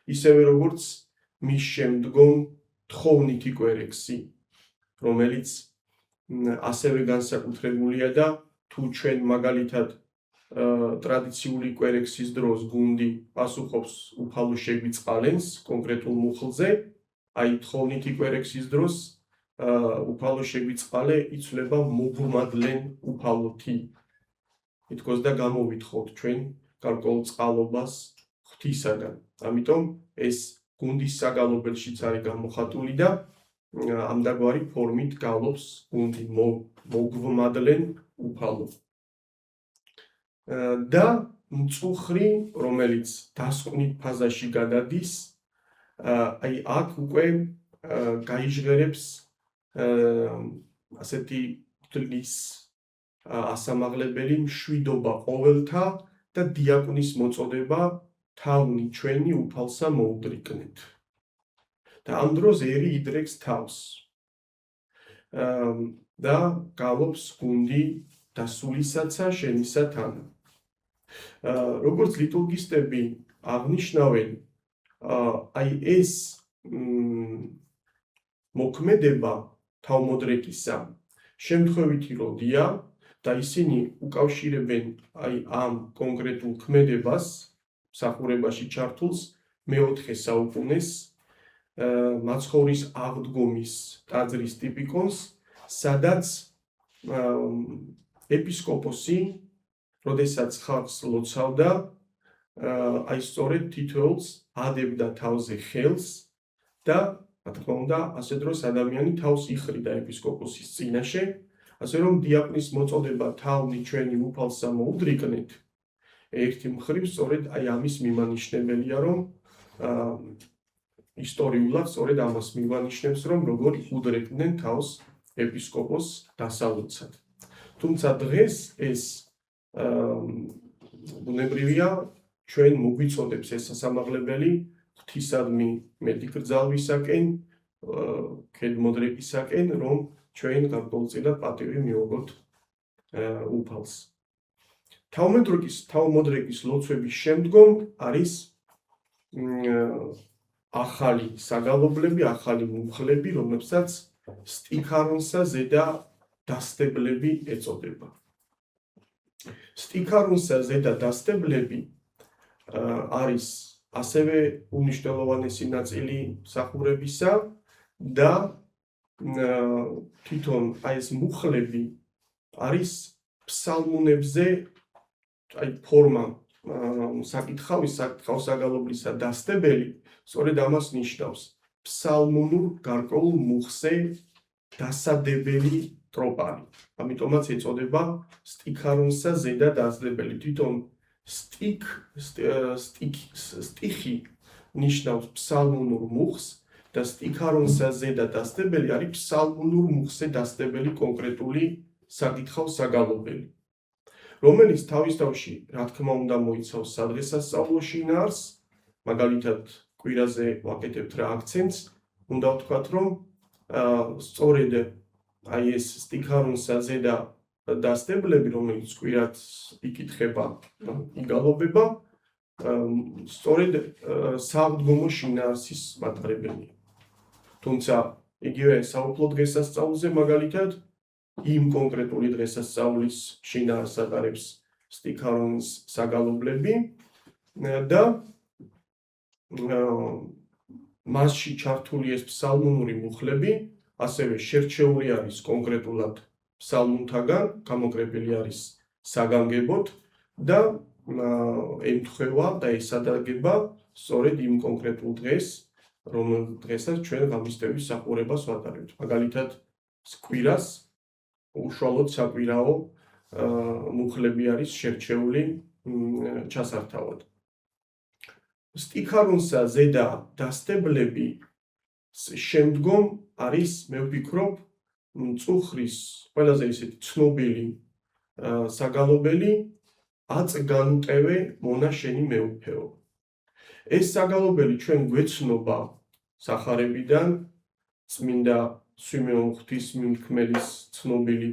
ისევე როგორც მის შემდგომ თხოვნითი კვერექსი, რომელიც ასევე განსაკუთრებულია და თუ ჩვენ მაგალითად ტრადიციული კვერექსის დროს გუნდი პასუხობს უფალო შეგვიწყალენს კონკრეტულ მუხლზე, თხოვნითი კვერექსის დროს უფალო შეგვიწყალე იცვლება მოგვმადლენ უფალოთი. ითქოს და გამოვითხოვთ ჩვენ გარკვეულ წყალობას ღვთისაგან. ამიტომ ეს გუნდის საგალობელშიც არის გამოხატული და ამდაგვარი ფორმით გალობს გუნდი მოგვმადლენ უფალო. და მწუხრი, რომელიც დასკვნით ფაზაში გადადის, აქ უკვე გაიჟღერებს ასეთი ღვთის ასამაღლებელი მშვიდობა ყოველთა და დიაკვნის მოწოდება თავნი ჩვენი უფალსა მოუდრიკნეთ. და ამ დროს ერი იდრეკს თავს და გალობს გუნდი დასულისაცა შენისა თანა. როგორც ლიტურგისტები აღნიშნავენ, ეს მოქმედება თავმოდრეკისა შემთხვევითი როდია და ისინი უკავშირებენ ამ კონკრეტულ ქმედებას მსახურებაში ჩართულს მეოთხე საუკუნეს მაცხოვრის აღდგომის ტაძრის ტიპიკონს, სადაც ეპისკოპოსი, როდესაც ხალხს ლოცავდა, სწორედ თითოეულს ადებდა თავზე ხელს და რა თქმა უნდა, ასე დროს ადამიანი თავს იხრიდა ეპისკოპოსის წინაშე, ასე რომ დიაკვნის მოწოდება თავნი ჩვენი უფალსა მოუდრიკნეთ, ერთი მხრივ სწორედ ამის მიმანიშნებელია, რომ ისტორიულად სწორედ ამას მიმანიშნებს, რომ როგორ უდრეკდნენ თავს ეპისკოპოსს დასალოცად. თუმცა დღეს ეს ბუნებრივია ჩვენ მოგვიწოდებს ეს სასამაღლებელი ღვთისადმი მეტი კრძალვისაკენ, ქედმოდრეკისაკენ, რომ ჩვენ გარკვეულწილად პატივი მივიღოთ უფალს. თავმოდრეკის ლოცვების შემდგომ არის ახალი საგალობლები, ახალი მუხლები, რომლებსაც სტიქარონსა ზედა დასტებლები ეწოდება. სტიქარონსა ზედა დასტებლები არის ასევე უმნიშვნელოვანესი ნაწილი მსახურებისა და თვითონ ეს მუხლები არის ფსალმუნებზე ფორმა საკითხავის საგალობლისა დასტებელი სწორედ ამას ნიშნავს ფსალმუნურ გარკვეულ მუხზე დასადებელი ტროპარი. ამიტომაც ეწოდება სტიქარონსა ზედა დასტებელი. თვითონ სტიხი ნიშნავს ფსალმუნურ მუხს და სტიქარონსა ზედა დასტებელი არის ფსალმუნურ მუხზე დასტებელი კონკრეტული საკითხავს საგალობელი, რომელიც თავის თავში, რა თქმა უნდა, მოიცავს სადღესასწაულო შინაარსს, მაგალითად, კვირაზე ვაკეთებთ რა აქცენტს, უნდა ვთქვათ, რომ სწორედ ეს სტიქარონსა ზედა დასტებლები, რომელიც კვირად იკითხება, იგალობება, სწორედ სააღდგომო შინაარსის მატარებელია. თუმცა, იგივე საუფლო დღესასწაულზე მაგალითად იმ კონკრეტული დღესასწაულის შინაარსს ატარებს სტიქარონის საგალობლები და მასში ჩართული ეს ფსალმუნური მუხლები ასევე შერჩეული არის კონკრეტულად ფსალმუნთაგან, გამოკრებილი არის საგანგებოდ და ემთხვევა და ესადაგება სწორედ იმ კონკრეტულ დღეს, რომელ დღესაც ჩვენ ღამისტების სახურებას ვატარებთ. მაგალითად, კვირას უშუალოდ საკვირაო მუხლები არის შერჩეული ჩასართავად. სტიქარონსა ზედა დასტებლები შემდგომ არის, მე ვფიქრობ, წუხრის ყველაზე ისეთი ცნობილი საგალობელი აწგანუტევე მონა შენი მეუფეო. ეს საგალობელი ჩვენ გვეცნობა სახარებიდან, წმინდა სვიმეონ ღვთისმიმქმელის ცნობილი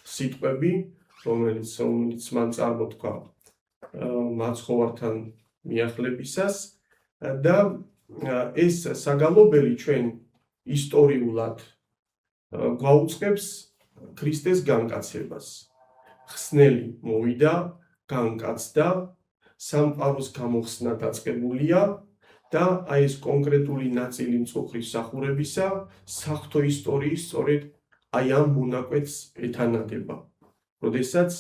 სიტყვები, რომელიც მან წარმოთქვა მაცხოვართან მიახლებისას და ეს საგალობელი ჩვენ ისტორიულად გვაუწყებს ქრისტეს განკაცებას. ხსნელი მოვიდა, განკაცდა, სამყაროს გამოხსნა დაწყებულია და ეს კონკრეტული ნაწილი მწუხრის სახურებისა საღვთო ისტორიის სწორედ ამ მონაკვეთს ეთანადება. როდესაც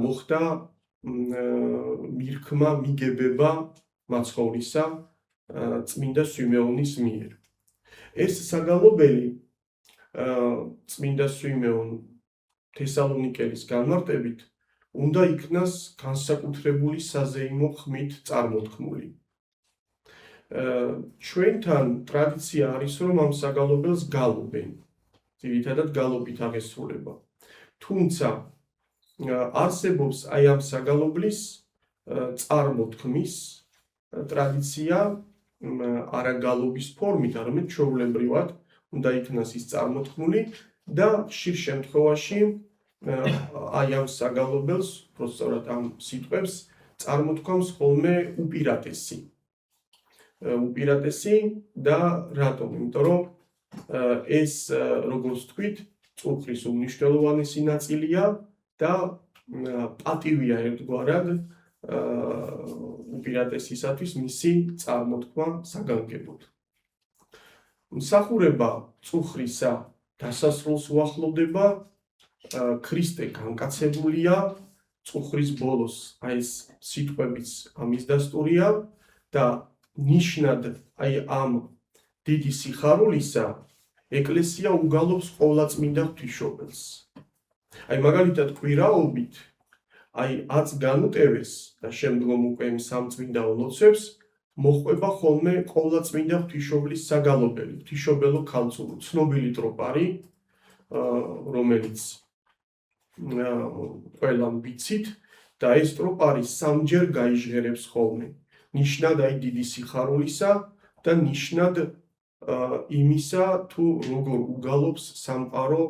მოხდა მირქმა მიგებება მაცხოვრისა წმინდა სვიმეონის მიერ. ეს საგალობელი წმინდა სვიმეონ თესალონიკელის განმარტებით უნდა იქნას განსაკუთრებული საზეიმო ხმით წარმოთქმული. ჩვენთან ტრადიცია არის, რომ ამ საგალობელს გალობენ. ძირითადად გალობით აღესრულება. თუმცა არსებობს ამ საგალობლის წარმოთქმის ტრადიცია არა გალობის ფორმით, არამედ ჩვეულებრივად უნდა იქნას ის წარმოთქმული და ხშირ შემთხვევაში ამ საგალობელს, სწორედ ამ სიტყვებს წარმოთქვამს ხოლმე უპირატესი. და რატომ? იმიტომ რომ ეს, როგორც ვთქვით, წუხრის უმნიშვნელოვანესი ნაწილია და პატივია ერთგვარად უპირატესისათვის მისი წარმოთქმა საგანგებოდ. მსახურება წუხრისა დასასრულს უახლოვდება, ქრისტე განკაცებულია, წუხრის ბოლოს ეს სიტყვებიც ამის დასტურია და ნიშნად ამ დიდი სიხარულისა ეკლესია უგალობს ყოვლადწმინდა ღვთისმშობელს. მაგალითად კვირაობით აწგანუტევეს და შემდგომ უკვე სამწმინდაო ლოცვებს მოჰყვება ხოლმე ყოვლადწმინდა ღვთისმშობლის საგალობელი, ღვთისმშობელო ქალწულო, ცნობილი ტროპარი, რომელიც ყველამ ვიცით და ეს ტროპარი სამჯერ გაიჟღერებს ხოლმე. ნიშნად აი დიდი სიხარულისა და ნიშნად იმისა, თუ როგორ უგალობს სამყარო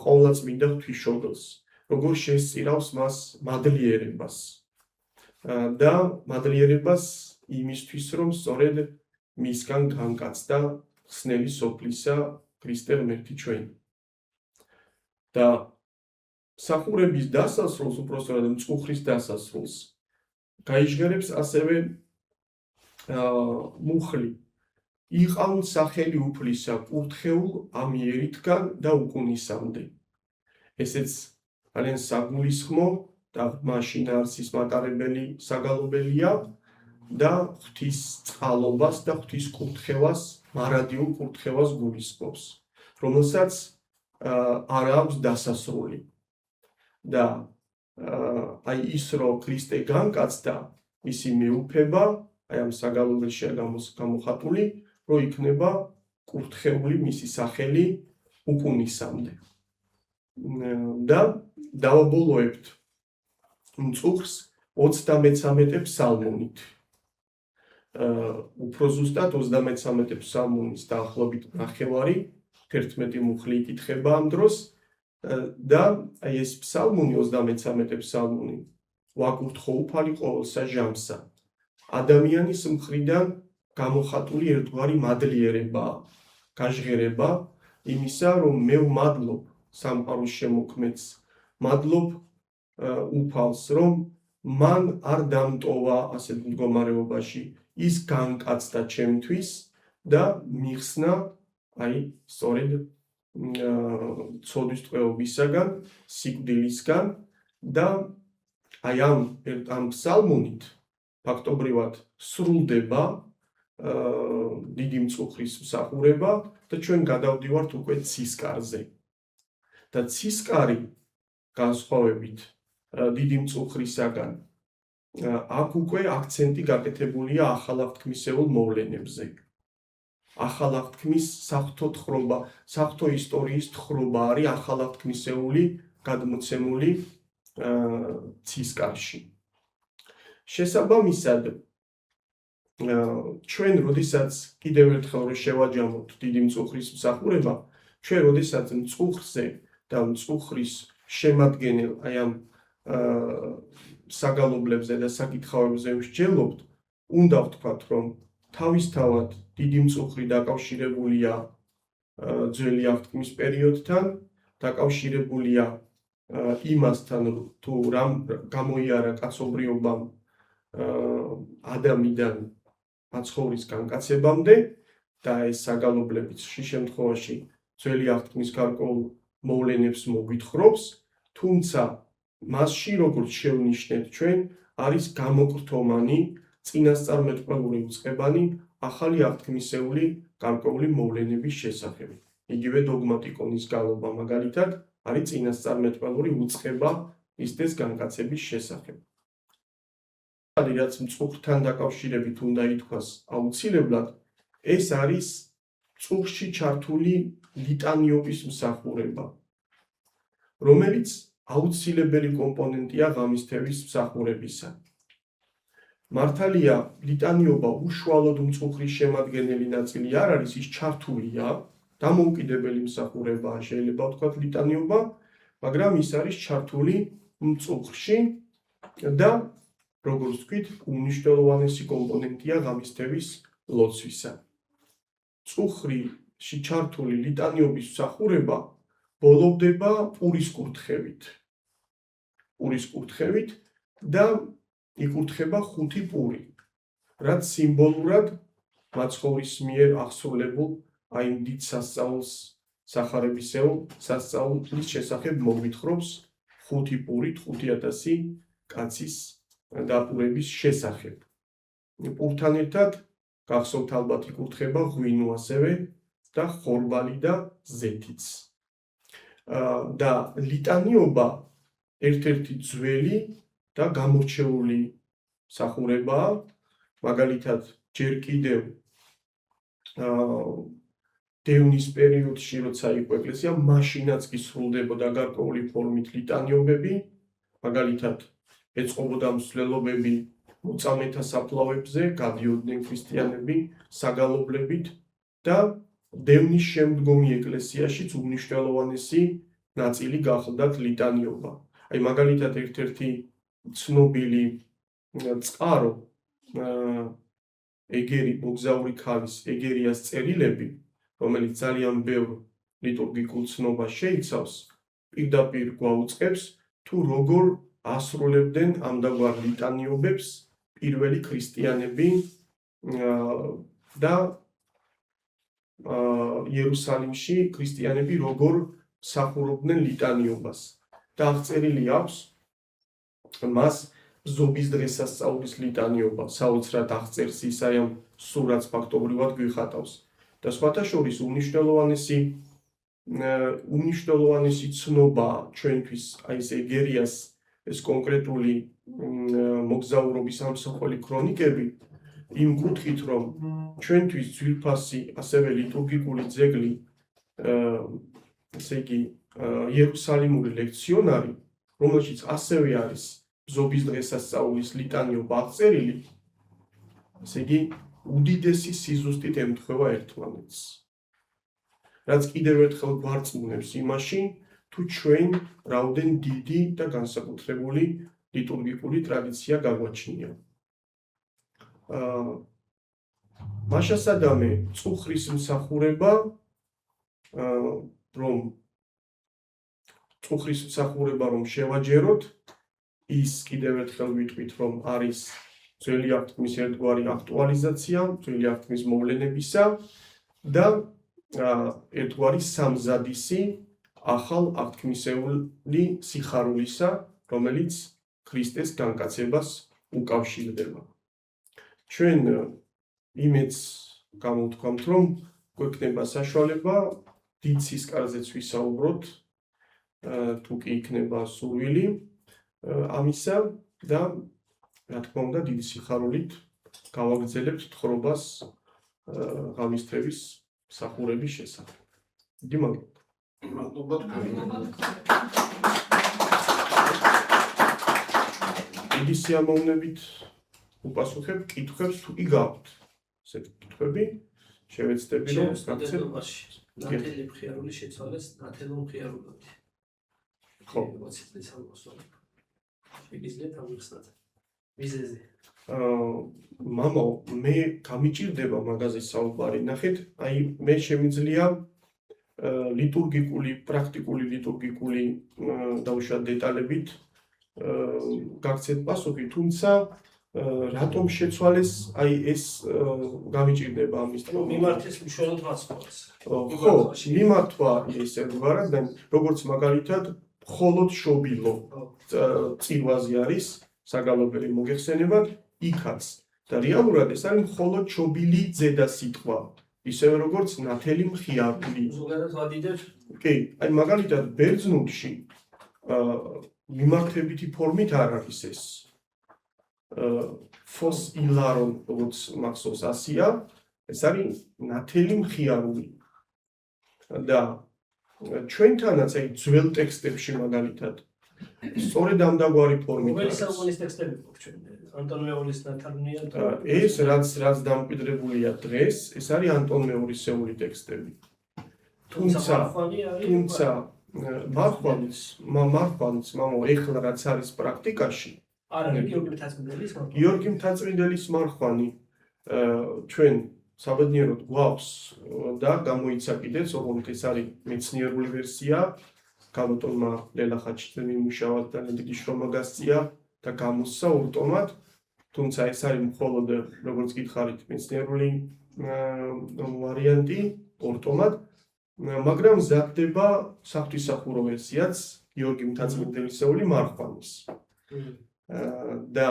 ყოვლადწმინდა ღვთისმშობელს, როგორ შესწირავს მას მადლიერებას და მადლიერებას იმისთვის, რომ სწორედ მისგან განკაცდა ხსნელი სოფლისა ქრისტე ღმერთი ჩვენი. და მსახურების დასასრულს, უпростоრად მწუხრის დასასრულს, გაიჟღერებს ასევე მუხლი. იყავნ სახელი უფლისა კურთხეულ ამიერითგან და უკუნისამდე. ესეც ძალიან საგულისხმო და შინაარსის მატარებელი საგალობელია და ღვთის წყალობას და ღვთის კურთხევას, მარადიულ კურთხევას გულისხმობს, რომელსაც არ აქვს დასასრული. და აი ის რომ ქრისტე განკაცდა, მისი მეუფება აი ამ საგალობელშია გამოხატული, რომ იქნება კურთხეული მისი სახელი უკუნისამდე. და დავაბოლოებთ მწუხრს 33 ფსალმუნით. უფრო ზუსტად 33 ფსალმუნის დაახლოებით ნახევარი, 11 მუხლი იკითხება ამ დროს და აი ეს ფსალმუნი 33 ფსალმუნი ვაკურთხო უფალი ყოველსა ჟამსა. ადამიანის მხრიდან გამოხატული ერთგვარი მადლიერება, გაჟღერება იმისა, რომ მე ვმადლობ სამყაროს შემოქმედს, მადლობ უფალს, რომ მან არ დამტოვა ასეთ მდგომარეობაში, ის განკაცდა ჩემთვის და მიხსნა აი სწორედ ცოდვის ტყვეობისაგან, სიკვდილისგან და აი ამ ფსალმუნით ფაქტობრივად სრულდება დიდი მწუხრის მსახურება და ჩვენ გადავდივართ უკვე ცისკარზე. და ცისკარი განსხვავებით დიდი მწუხრისაგან აქ უკვე აქცენტი გაკეთებულია ახალ აღთქმისეულ მოვლენებზე. ახალ აღთქმის საღვთო თხრობა, საღვთო ისტორიის თხრობა არის ახალ აღთქმისეული გადმოცემული ცისკარში. შესაბამისად, ჩვენ როდესაც კიდევ ერთხელ რომ შევაჯამოთ დიდი მწუხრის მსახურება, ჩვენ როდესაც მწუხრზე და მწუხრის შემადგენელ აი ამ საგალობლებზე და საკითხავებზე ვსჯელობთ, უნდა ვთქვათ, რომ თავისთავად დიდი მწუხრი დაკავშირებულია ძველი აღთქმის პერიოდთან, დაკავშირებულია იმასთან, თუ რამ გამოიარა კაცობრიობამ ადამიანიდან მაცხოვრის განკაცებამდე და ეს საგალობლებიც ხშირ შემთხვევაში ძველი აღთქმის გარკვეულ მოვლენებს მოგვითხრობს, თუმცა მასში, როგორც შევნიშნეთ ჩვენ, არის გამოკრთომანი, წინასწარმეტყველური უწყებანი ახალი აღთქმისეული გარკვეული მოვლენების შესახებ. იგივე დოგმატიკონის გალობა მაგალითად არის წინასწარმეტყველური უწყება ქრისტეს განკაცების შესახებ. რაც მწუხრთან დაკავშირებით უნდა ითქვას აუცილებლად, ეს არის მწუხრში ჩართული ლიტანიობის მსახურება, რომელიც აუცილებელი კომპონენტია ღამისთევის მსახურებისა. მართალია, ლიტანიობა უშუალოდ მწუხრის შემადგენელი ნაწილი არ არის, ის ჩართულია, დამოუკიდებელი მსახურებაა შეიძლება ვთქვათ ლიტანიობა, მაგრამ ის არის ჩართული მწუხრში და როგორც ვთქვით, უმნიშვნელოვანესი კომპონენტია ღამისთევის ლოცვისა. მწუხრში ჩართული ლიტანიობის მსახურება ბოლოვდება პურის კურთხევით. პურის კურთხევით და იკურთხება 5 პური, რაც სიმბოლურად მაცხოვრის მიერ აღსრულებულ აი დიდ სასწაულს სახარებისეულ სასწაულის შესახებ მოგვითხრობს 5 პურით 5000 კაცის დაპურების შესახებ. პურთან ერთად გახსოვთ ალბათ იკურთხება ღვინო ასევე და ხორბალი და ზეთიც. და ლიტანიობა ერთ-ერთი ძველი და გამორჩეული მსახურებაა, მაგალითად ჯერ კიდევ დევნის პერიოდში, როცა იყო ეკლესია, მაშინაც კი სრულდებოდა გარკვეული ფორმით ლიტანიობები, მაგალითად ეწყობოდა მსვლელობები მოწამეთა საფლავებზე, გადიოდნენ ქრისტიანები საგალობლებით და დევნის შემდგომი ეკლესიაშიც უმნიშვნელოვანესი ნაწილი გახლდათ ლიტანიობა. აი მაგალითად ერთ-ერთი ცნობილი წყარო ეგერი მოგზაური ქალის ეგერიას წერილები, რომელიც ძალიან ბევრ ლიტურგიკულ ცნობას შეიცავს, პირდაპირ გვაუწყებს თუ როგორ ასრულებდნენ ამდაღარ ლიტანიობებს პირველი ქრისტიანები და იერუსალიმში ქრისტიანები როგორ მსახურობდნენ ლიტანიობას. და აღწერილი აქვს მას ზობის დღესასწაულის ლიტანიობა, საოცრად აღწერს ის აი ამ სურათს ფაქტობრივად გვიხატავს. და სხვათა შორის უმნიშვნელოვანესი ცნობა ჩვენთვის აი ეს ეგერიას ეს კონკრეტული მოგზაურობის ამსახველი ქრონიკები იმ კუთხით, რომ ჩვენთვის ძვირფასი ასევე ლიტურგიკული ძეგლი ესე იგი იერუსალიმური ლექციონარი, რომელშიც ასევე არის ზობის დღესასწაულის ლიტანიობა აღწერილი, ესე იგი უდიდესი სიზუსტით ემთხვევა ერთმანეთს. რაც კიდევ ერთხელ გვარწმუნებს იმაში, თუ ჩვენ რაოდენ დიდი და განსაკუთრებული ლიტურგიკული ტრადიცია გაგვაჩნია. მაშასადამე წუხრის მსახურება, რომ შევაჯეროთ, ის კიდევ ერთხელ ვიტყვით, რომ არის ძველი აღთქმის ერთგვარი აქტუალიზაცია, ძველი აღთქმის მოვლენებისა და ერთგვარი სამზადისი ახალ აღთქმისეული სიხარულისა, რომელიც ქრისტეს განკაცებას უკავშირდება. ჩვენ იმედს გამოვთქვამთ, რომ გვექნება საშუალება დიდ სისკარზეც ვისაუბროთ, თუ კი იქნება სურვილი ამისა და რა თქმა უნდა დიდი სიხარულით გავაგრძელებთ თხრობას ღამისთრევის მსახურების შესახებ. დიდი მადლობა. დიდი სიამოვნებით უპასუხებ კითხვებს, თუ კი გაქვთ ესეთი კითხვები, შევეცდები რომ გაგცეთ. ნათელი მხიარული შეცვალეს ნათელო მხიარულობით. ხო. შეგიძლიათ ამიხსნათ მიზეზი. მამა, მე გამიჭირდება მაგაზე საუბარი. ნახეთ, აი მე შემიძლია ლიტურგიკული, პრაქტიკული ლიტურგიკული დაუშვათ დეტალებით გაგცეთ პასუხი, თუმცა რატომ შეცვალეს აი ეს გამიჭირდება ამის მიმართეს უშუალოდ მაცხოვარს. ხო, მიმართვა ის ერთგვარად, როგორც მაგალითად მხოლოდ შობილო წირვაზე არის საგალობელი მოგეხსენებათ, იქაც და რეალურად ეს არის მხოლოდ შობილი ზედა სიტყვა, ისევე როგორც ნათელი მხიარული. ზოგადად ვადიდებ. კი, აი მაგალითად ბერძნულში მიმართებითი ფორმით არ არის ეს. ფოს ილარონ, როგორც მახსოვს ასია, ეს არის ნათელი მხიარული. და ჩვენთანაც აი ძველ ტექსტებში მაგალითად სწორედ ამდაგვარი ფორმით არის. რომელი საუკუნის ტექსტები გვაქვს ჩვენ? ანტონ მეურის ნათარგმნია. ეს რაც დამკვიდრებულია დღეს, ეს არის ანტონ მეურისეული ტექსტები. თუმცა მარხვანის, მამა, ეხლა რაც არის პრაქტიკაში, არა, გიორგი მთაწმიდელის მარხვანი. გიორგი მთაწმიდელის მარხვანი ჩვენ საბედნიეროდ გვაქვს და გამოიცა კიდეც, ოღონდ ეს არის მეცნიერული ვერსია, გამოტონმა ლელა ხაჩიძემ იმუშავა და დიდი შრომა გასწია და გამოსცა ურტომად, თუმცა ეს არის მხოლოდ როგორც გითხარით მეცნიერული ვარიანტი ურტომად, მაგრამ მზადდება საღვთისმსახურო ვერსიაც გიორგი მთაწმიდელისეული მარხვანის. და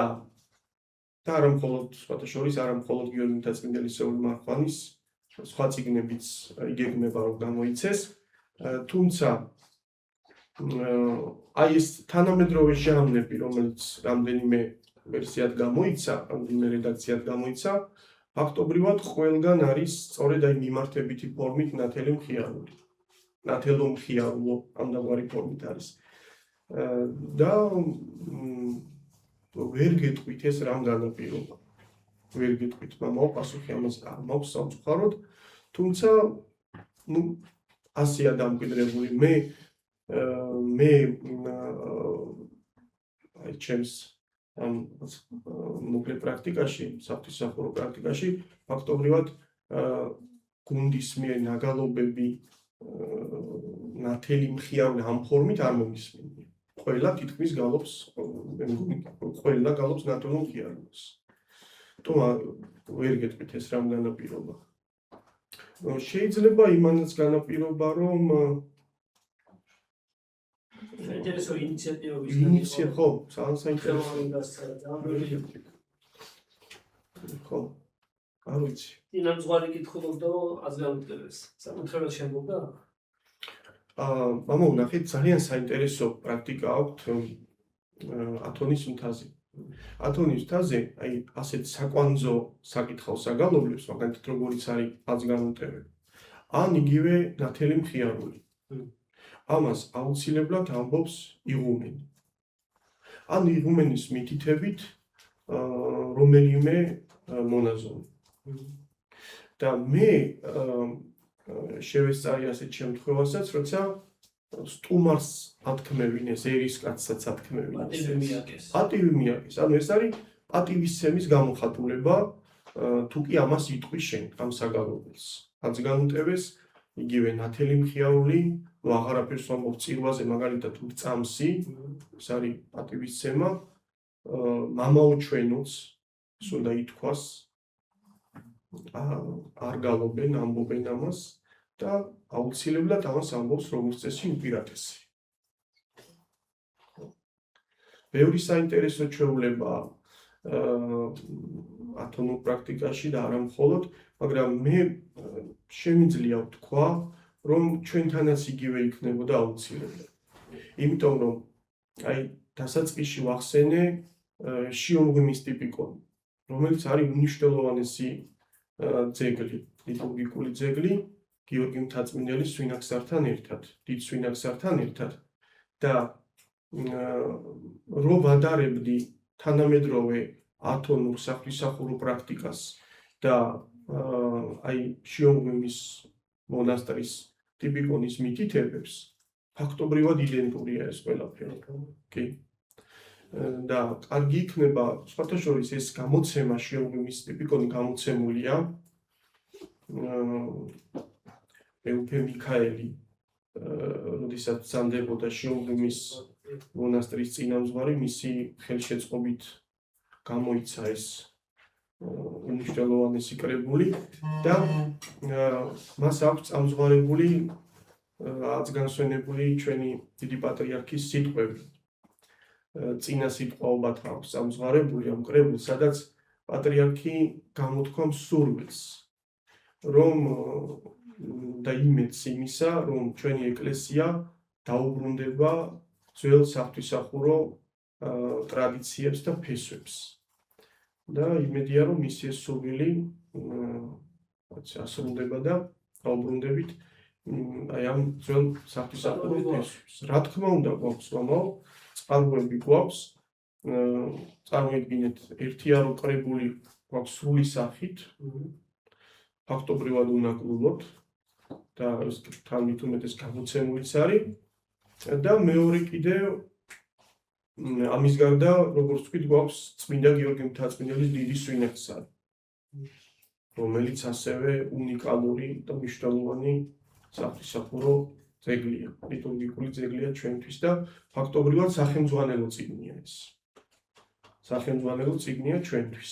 არა მხოლოდ სხვათა შორის, არა მხოლოდ გიორგი მთაწმიდელისეული მარხვანის, სხვა წიგნებიც იგეგმება რომ გამოიცეს, თუმცა აი ეს თანამედროვე ჟანრები, რომელიც რამდენიმე ვერსიად გამოიცა, რამდენიმე რედაქციად გამოიცა, ფაქტობრივად ყველგან არის სწორედ აი მიმართებითი ფორმით ნათელი მხიარული. ნათელო მხიარულო ამდაგვარი ფორმით არის. და ვერ გეტყვით ეს რამ განაპირობა. ვერ გეტყვით, მამაო, პასუხი ამას არ მაქვს სამწუხაროდ, თუმცა ასია დამკვიდრებული მე ჩემს მოკლე პრაქტიკაში, საფრთხისმსახურო პრაქტიკაში ფაქტობრივად გუნდის მიერ ნაგალობები ნათელი მხიარული ამ ფორმით არ მომისმენია. ყველა თითქმის გალობს, ყველა გალობს ნათელ მხიარულს. ვერ გეტყვით ეს რამ განაპირობა. შეიძლება იმანაც განაპირობა, რომ საინტერესო ინიციატივები ხო, ძალიან საინტერესო. ხო, არ ვიცი. წინამძღვარი კითხულობდა აზროვნებს. საკუთრებას შემოგდა? მამაო, ნახეთ, ძალიან საინტერესო პრაქტიკა აქვთ ათონის მთაზე. ათონის მთაზე, აი, ასეთ საკვანძო საკითხავს აგალობლებს, მაგალითად, როგორიც არის აზრგანუტევები. ან იგივე ნათელი მხიარული. ამას აუცილებლად ამბობს იღუმენი. ან იღუმენის მითითებით რომელიმე მონაზონი. და მე შევესწარი ასეთ შემთხვევასაც, როცა სტუმარს ათქმევინეს, ერისკაცსაც ათქმევინეს. პატივი მიაკეს. ანუ ეს არის პატივისცემის გამოხატულება, თუ კი ამას იტყვის შენ ამ საგალობელს. აზრგანუტევეს იგივე ნათელი მხიარული, აღარაფერს ვამბობ წირვაზე, მაგალითად წამსი, ეს არის პატივისცემა, მამაო ჩვენოც, ეს უნდა ითქვას, არ გალობენ, ამბობენ ამას და აუცილებლად ამას ამბობს როგორც წესი უპირატესი. ბევრი საინტერესო ჩვეულება ათონურ პრაქტიკაში და არა მხოლოდ, მაგრამ მე შემიძლია ვთქვა, რომ ჩვენთანაც იგივე იქნებოდა აუცილებლად. იმიტომ რომ აი დასაწყისში ვახსენე შიომღვიმის ტიპიკონი, რომელიც არის უმნიშვნელოვანესი ძეგლი, ლიტურგიკული ძეგლი გიორგი მთაწმინდელის სვინაქსართან ერთად, დიდ სვინაქსართან ერთად და რო ვადარებდი თანამედროვე ათონურ საფრთხისმსახურო პრაქტიკას და აი შიომღვიმის მონასტრის ტიპიკონის მითითებებს, ფაქტობრივად იდენტურია ეს ყველაფერი. კი. და კარგი იქნება, სხვათა შორის ეს გამოცემა შიომღვიმის ტიპიკონი გამოცემულია ეუფე მიქაელი, როდესაც ბრძანდებოდა შიომღვიმის მონასტრის წინამძღვარი, მისი ხელშეწყობით გამოიცა ეს უმნიშვნელოვანესი კრებული და მას აქვს წამზღარებული აწგანსვენებული ჩვენი დიდი პატრიარქის სიტყვები. წინა სიტყვაობათ აქვს წამზღარებული ამ კრებულს, სადაც პატრიარქი გამოთქვა მსურველს, რომ და იმედს იმისა, რომ ჩვენი ეკლესია დაუბრუნდება ძველ საფრთხისმსახურო ტრადიციებს და ფესვებს. და იმედია, რომ მისი ეს სურვილი ასრულდება და დაუბრუნდებით აი ამ ძველ საფრთხისმსახურო ფესვებს. რა თქმა უნდა, გვაქვს მამაო, წყაროები გვაქვს, წარმოიდგინეთ, ერთიარო კრებული გვაქვს სრული სახით, ფაქტობრივად უნაკლულოდ და თან მით უმეტეს გამოცემულიც არის და მეორე კიდევ ამის გარდა, როგორც ვთქვით, გვაქვს წმინდა გიორგი მთაწმინდელის დიდი სვინაქსარი, რომელიც ასევე უნიკალური და მნიშვნელოვანი საფრთხისმსახურო ძეგლია, ლიტურგიკული ძეგლია ჩვენთვის და ფაქტობრივად სახელმძღვანელო წიგნია ეს. სახელმძღვანელო წიგნია ჩვენთვის,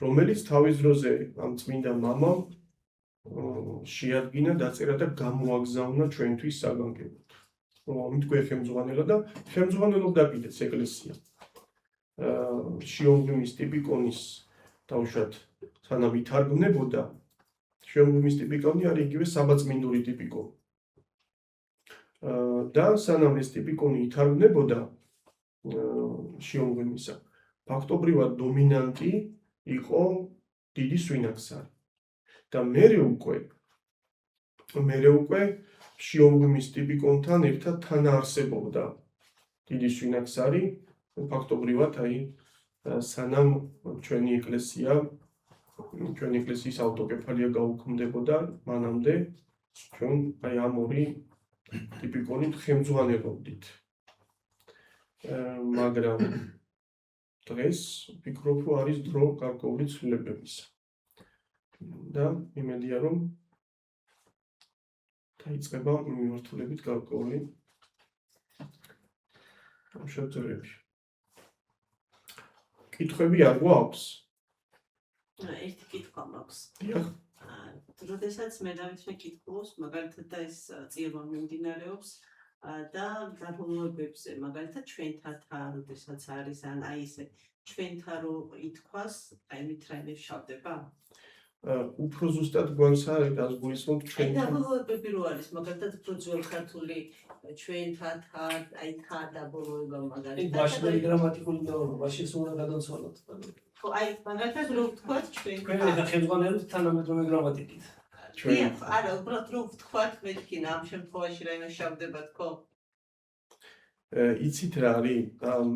რომელიც თავის დროზე ამ წმინდა მამამ შეადგინა, დაწერა და გამოაგზავნა ჩვენთვის საგანგებოდ. ამით გვეხემძღვანელა და ხელმძღვანელობდა კიდეც ეკლესია. შიომღვიმის ტიპიკონის თავშად სანამ ითარგმნებოდა, შიომღვიმის ტიპიკონი არის იგივე საბაწმინდური ტიპიკონი. და სანამ ეს ტიპიკონი ითარგმნებოდა შიომღვიმისა, ფაქტობრივად დომინანტი იყო დიდი სვინაქსარი. და მერე უკვე შიომღვიმის ტიპიკონთან ერთად თანაარსებობდა დიდი სვინაქსარი, ფაქტობრივად აი სანამ ჩვენი ეკლესიის ავტოკეფალია გაუქმდებოდა, მანამდე ჩვენ აი ამ ორი ტიპიკონით ხელმძღვანელობდით. მაგრამ დღეს ვფიქრობ, რომ არის დრო გარკვეული ცვლილებებისა. და იმედია, რომ დაიწყება მიმართულებით გარკვეული შეძლებები. კითხვები არ გვაქვს? ერთი კითხვა მაქვს. დიახ. როდესაც მე დავიწყე კითხულობს, მაგალითად და ეს წირვა მიმდინარეობს და გაბოლოებებზე, მაგალითად ჩვენთან, როდესაც არის ან აი ესე ჩვენთან რო ითქვას, აი მით რაიმე შავდება? უფრო ზუსტად გვანცა რას გულისხმობთ ჩვენთან? დაბოლოებები რო არის, მაგალითად უფრო ძველ ქართული ჩვენთან, აი თან დაბოლოება მაგალითად. ბაშნელი გრამატიკული დაავადებაში უნდა გადავცვალოთ. ხო, აი მაგალითად რო ვთქვათ თქვენ ჩვენთან. ხელმძღვანელობთ თანამედროვე გრამატიკით. დიახ, არა, უბრალოდ რო ვთქვათ მეთქინა ამ შემთხვევაში რაიმე შავდება თქო? იცით რა არის?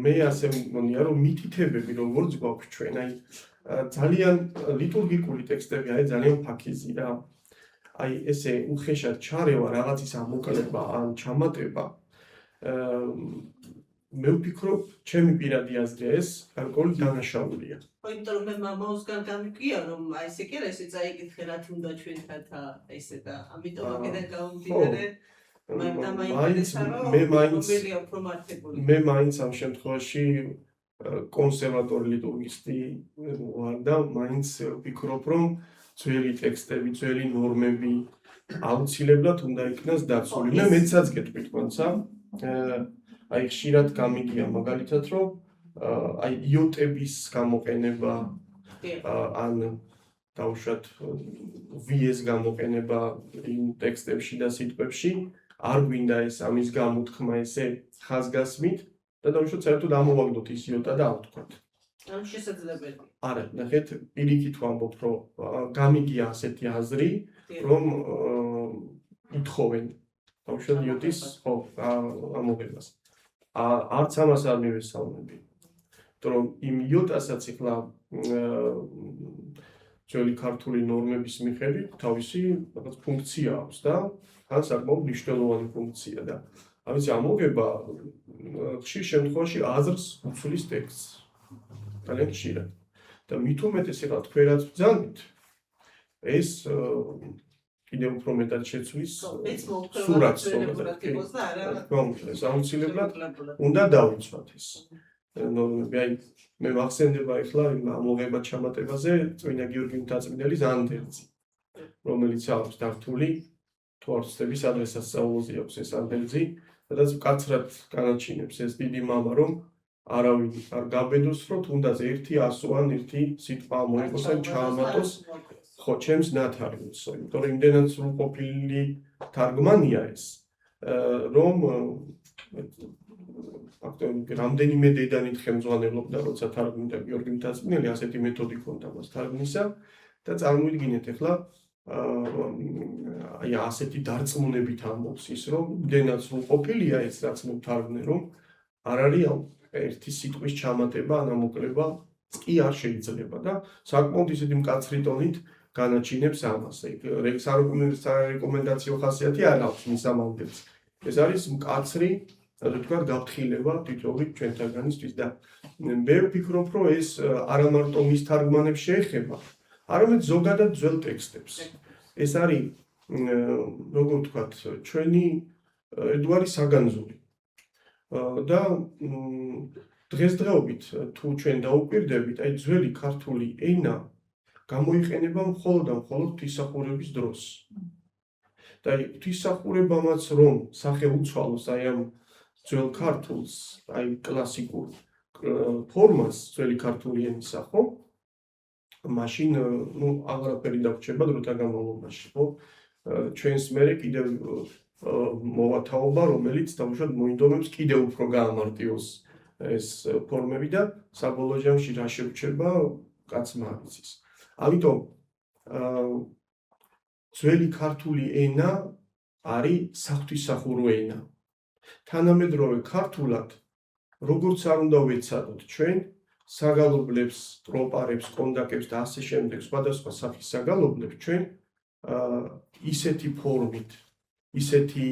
მე ასე მგონია, რომ მითითებები როგორც გვაქვს ჩვენ, აი ძალიან ლიტურგიკული ტექსტები არის ძალიან ფაქიზი რა. აი ესე უხეშად ჩარევა რაღაცის ამოკლება ან ჩამატება. მე ვფიქრობ, ჩემი პირადი აზრია ეს გარკვეული დანაშაულია. ხო, იმიტომ რომ მე მამაოსგან გამიგია, რომ აი ესე კი არა, ესე წაიკითხე რა თუნდა ჩვენთან ესე და ამიტომ აქედან გამომდინარე მე მაინც ამ შემთხვევაში კონსერვატორი ლიტურგისტი ვარ და მაინც ვფიქრობ, რომ ძველი ტექსტები, ძველი ნორმები აუცილებლად უნდა იქნას დაცული. მე მეცაც გეტყვი თქვენცა, აი ხშირად გამიგია მაგალითად, რომ აი იოტების გამოყენება ან დავუშვათ ვიეს გამოყენება იმ ტექსტებში და სიტყვებში არ გვინდა ეს ამის გამოთქმა ესე ხაზგასმით და დავუშვათ საერთოდ ამოვაგდოთ ის იოტა და ავთქვათ. ამ შესაძლებელი. არა, ნახეთ, პირიქით ვამბობ, რომ გამიგია ასეთი აზრი, რომ ითხოვენ დავუშვათ იოტის ამოღებას. არც ამას არ მივესალმები. რომ იმ იოტასაც ეხლა ძველი ქართული ნორმების მიხედვით თავისი რაღაც ფუნქცია აქვს და ან საკმაოდ მნიშვნელოვანი ფუნქცია და ამის ამოღება ხშირ შემთხვევაში აზრს უცვლის ტექსტს. ძალიან ხშირად. და მით უმეტეს ეხლა თქვენ რაც ბრძანით, ეს კიდევ უფრო მეტად შეცვლის სურათს, ეს აუცილებლად უნდა დავიცვათ ეს. აი მე მახსენდება ახლა იმ ამოღება ჩამატებაზე წმინდა გიორგი მთაწმინდელის ანდერძი, რომელიც აქვს დართული თუ არ ვცდები სადღესაც სწავლულზე აქვს ეს ანდერძი, სადაც მკაცრად განაჩინებს ეს დიდი მამა, რომ არავინ არ გაბედოს, რომ თუნდაც ერთი ასო ან ერთი სიტყვა ამოიღოს ან ჩაამატოს ხო ჩემს ნათარგმნსო, იმიტომ რომ იმდენად სრულყოფილი თარგმანია ეს, რომ ფაქტობრივად რამდენიმე დედანით ხელმძღვანელობდა, როცა თარგმნიდა გიორგი მთაწმინდელი, ასეთი მეთოდი ჰქონდა მას თარგმნისა და წარმოიდგინეთ ახლა აი ასეთი დარწმუნებით ამბობს ის, რომ იმდენად სრულყოფილია ეს რაც მე ვთარგმნე, რომ არ არის ერთი სიტყვის ჩამატება ან ამოკლება კი არ შეიძლება და საკმაოდ ისეთი მკაცრი ტონით განაჩინებს ამას. სარეკომენდაციო ხასიათი არ აქვს მის ამანდებს. ეს არის მკაცრი ასე ვთქვათ, გაფრთხილება თითოეულ ჩვენთაგანისთვის და მე ვფიქრობ, რომ ეს არა მარტო მის თარგმანებს შეეხება, არამედ ზოგადად ძველ ტექსტებს. ეს არის, როგორ ვთქვათ, ჩვენი ედუარი საგანძური. და დღესდღეობით თუ ჩვენ დაუკვირდებით, აი ძველი ქართული ენა გამოიყენება მხოლოდ და მხოლოდ ღვთისმსახურების დროს. და აი ღვთისმსახურებამაც რომ სახე უცვალოს აი ამ ძველ ქართულს, აი კლასიკურ ფორმას ძველი ქართული ენისა, ხო? მაშინ აღარაფერი დაგვრჩება დროთა განმავლობაში, ხო? ჩვენს მერე კიდევ მოვათავობა, რომელიც დავუშვათ მოინდომებს კიდევ უფრო გაამარტივოს ეს ფორმები და საბოლოო ჯამში რა შევრჩება კაცმა არ იცის. ამიტომ ძველი ქართული ენა არის საღვთისმსახურო ენა. თანამედროვე ქართულად, როგორც არ უნდა ვეცადოთ ჩვენ, საგალობლებს, ტროპარებს, კონდაკებს და ასე შემდეგ სხვადასხვა სახის საგალობლებს ჩვენ ისეთი ფორმით, ისეთი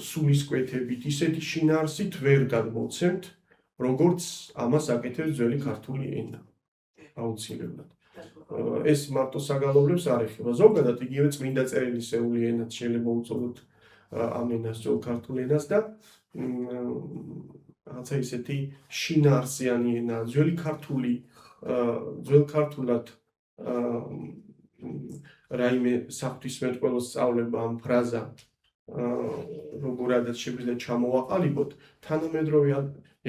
სულისკვეთებით, ისეთი შინაარსით ვერ გადმოვცემთ, როგორც ამას აკეთებს ძველი ქართული ენა. აუცილებლად. ეს მარტო საგალობლებს არ ეხება. ზოგადად იგივე წმინდა წერილისეული ენაც შეიძლება უწოდოთ ამ ენას ძველ ქართულ ენას და რაღაცა ისეთი შინაარსიანი ენა, ძველი ქართული, ძველ ქართულად რაიმე საღვთისმეტყველო სწავლება ამ ფრაზა როგორადაც შეგვიძლია ჩამოვაყალიბოთ, თანამედროვე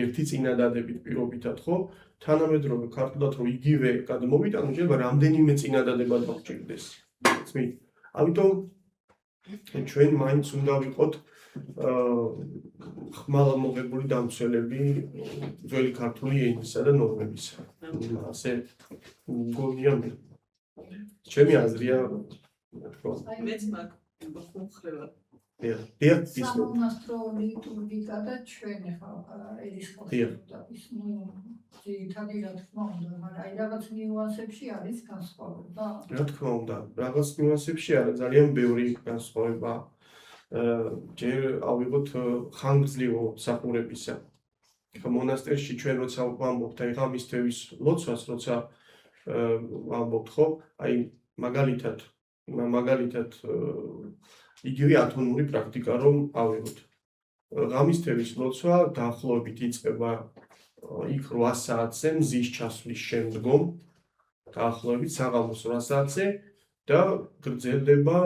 ერთი წინადადებით პირობითად, ხო? თანამედროვე ქართულად რომ იგივე გადმოვიტანო, შეიძლება რამდენიმე წინადადება დაგჭირდეს. წმით. ამიტომ ჩვენ მაინც უნდა ვიყოთ ხმალამოღებული დამცველები ძველი ქართული ენისა და ნორმებისა. ასე მგონია მე. ჩემი აზრია, მეც მაგ მომხრევა. სამონასტრო ლიტურგიკა და ჩვენ ახლა ერისხოსთა ის ძირითადი რა თქმა უნდა, მაგრამ აი რაღაც ნიუანსებში არის განსხვავება. რა თქმა უნდა, რაღაც ნიუანსებში არის ძალიან ბევრი განსხვავება. ჯერ ავიღოთ ხანგრძლივო მსახურებისა. მონასტერში ჩვენ როცა ვამბობთ აი ღამისთევის ლოცვას, როცა ვამბობთ, ხო, აი მაგალითად იგივე ათონური პრაქტიკა რომ ავიღოთ. ღამისთევის ლოცვა დაახლოებით იწყება იქ 8 საათზე მზის ჩასვლის შემდგომ, დაახლოებით საღამოს 8 საათზე და გრძელდება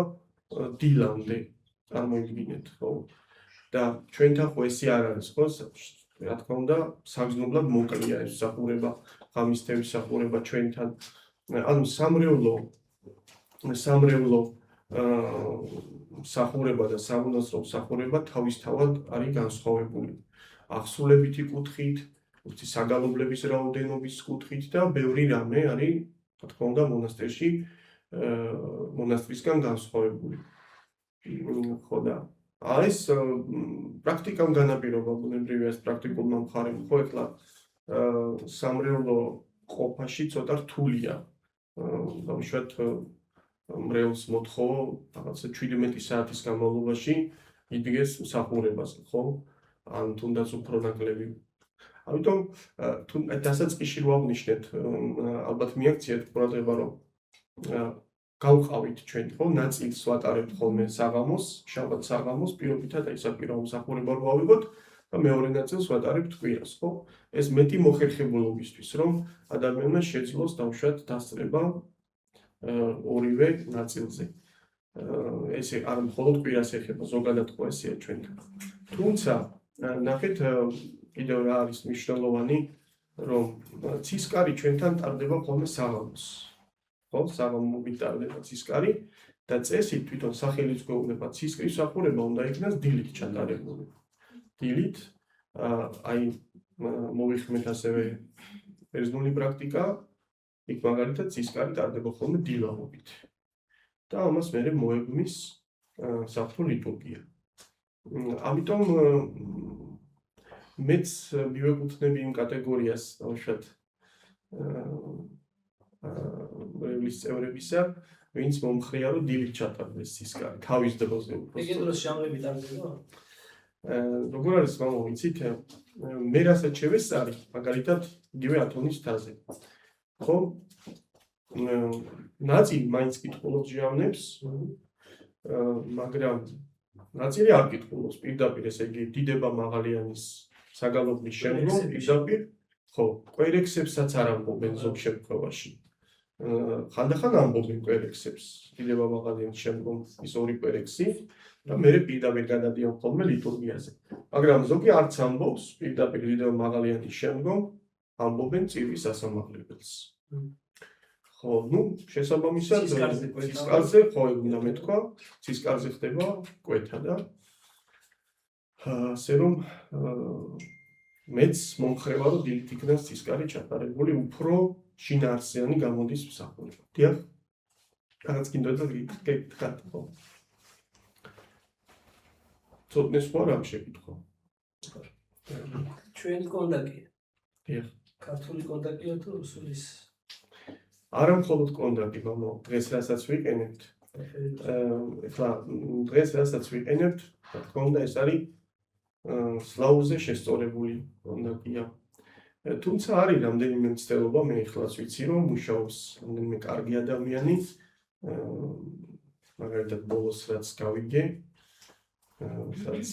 დილამდე. წარმოიდგინეთ, ხო? და ჩვენთან ხო ესე არ არის, ხო? რა თქმა უნდა, საგრძნობლად მოკლეა ეს მსახურება, ღამისთევის მსახურება ჩვენთან. ანუ სამრევლო მსახურება და სამონასტრო მსახურება თავისთავად არის განსხვავებული. ახსულებითი კუთხით, საგალობლების რაოდენობის კუთხით და ბევრი რამე არის, რა თქმა უნდა, მონასტერში მონასტრისგან განსხვავებული. ხო და ეს პრაქტიკამ განაპირობა ბუნებრივია ეს პრაქტიკულმა მხარემ, ხო, ეხლა სამრევლო ყოფაში ცოტა რთულია. დავუშვათ მრევლს მოთხოვო რაღაცა 17 საათის განმავლობაში იდგეს მსახურებაზე, ხო? ან თუნდაც უფრო ნაკლები. ამიტომ დასაწყისში რო აღნიშნეთ, ალბათ მიაქციეთ ყურადღება, რომ გავყავით ჩვენ, ხო, ნაწილს ვატარებთ ხოლმე საღამოს, შაბათ საღამოს, პირობითად აი საკვირაო მსახურება რო ავიღოთ და მეორე ნაწილს ვატარებთ კვირას, ხო? ეს მეტი მოხერხებულობისთვის, რომ ადამიანმა შეძლოს დავუშვათ დასწრება ორივე ნაწილზე. ესე არ მხოლოდ კვირას ეხება, ზოგადად ხო ესეა ჩვენთან. თუმცა ნახეთ კიდევ რა არის მნიშვნელოვანი, რომ ცისკარი ჩვენთან ტარდება ხოლმე საღამოს. ხო, საღამო მიტარდება ცისკარი და წესით თვითონ სახელიც გვეუბნება, ცისკრის მსახურება უნდა იქნას დილით ჩატარებული. დილით აი მოვიხმეთ ასევე ბერძნული პრაქტიკა, იქ მაგალითად ცისკარი ტარდება ხოლმე დილამობით. და ამას მერე მოებმის საღვთო ლიტურგია. ამიტომ მეც მივეკუთვნები იმ კატეგორიას, დავუშვათ მრევლის წევრებისა, ვინც მომხრია, რომ დილით ჩატარდეს ცისკარი, თავის დროზე უფრო. ეგ დროს ჟამლები ტარდება? როგორ არის მამა ვიცით? მე რასაც შევესწარი, მაგალითად, იგივე ათონის თაზე. ხო? ნაწილი მაინც კითხულობს ჟამლებს, მაგრამ ნაწილი არ კითხულობს პირდაპირ, ესე იგი დიდება მაღალიანის საგალობლის შემდგომ პირდაპირ, ხო, კვერექსებსაც არ ამბობენ ზოგ შემთხვევაში. ხანდახან ამბობენ კვერექსებს, დიდება მაღალიანის შემდგომ ის ორი კვერექსი და მერე პირდაპირ გადადიან ხოლმე ლიტურგიაზე. მაგრამ ზოგი არც ამბობს პირდაპირ დიდება მაღალიანის შემდგომ ამბობენ წირვის ასამაღლებელს. ხო, ნუ შესაბამისად ცისკარზე ხო უნდა მეთქვა, ცისკარზე ხდება კვეთა და ასე რომ მეც მომხრევა რომ დილით იქნას ცისკარი ჩატარებული უფრო შინაარსიანი გამოდის მსახურება. დიახ. რაღაც კიდევ გეკითხათ ხო? ცოტნე სხვა რამ შეკითხო. ჩვენ კონდაკია. დიახ. ქართული კონტაქტია თუ რუსულის არა მხოლოდ კონტაქტი, მამო, დღეს რასაც ვიყენებთ. ეხლა დღეს რასაც ვიყენებთ, რა თქმა უნდა, ეს არის სლავურზე შესწორებული კონტაქტია. თუმცა არის რამდენიმე მცდელობა, მე ეხლაც ვიცი, რომ მუშაობს რამდენიმე კარგი ადამიანი, მაგალითად ბოლოს რაც გავიგე, სადაც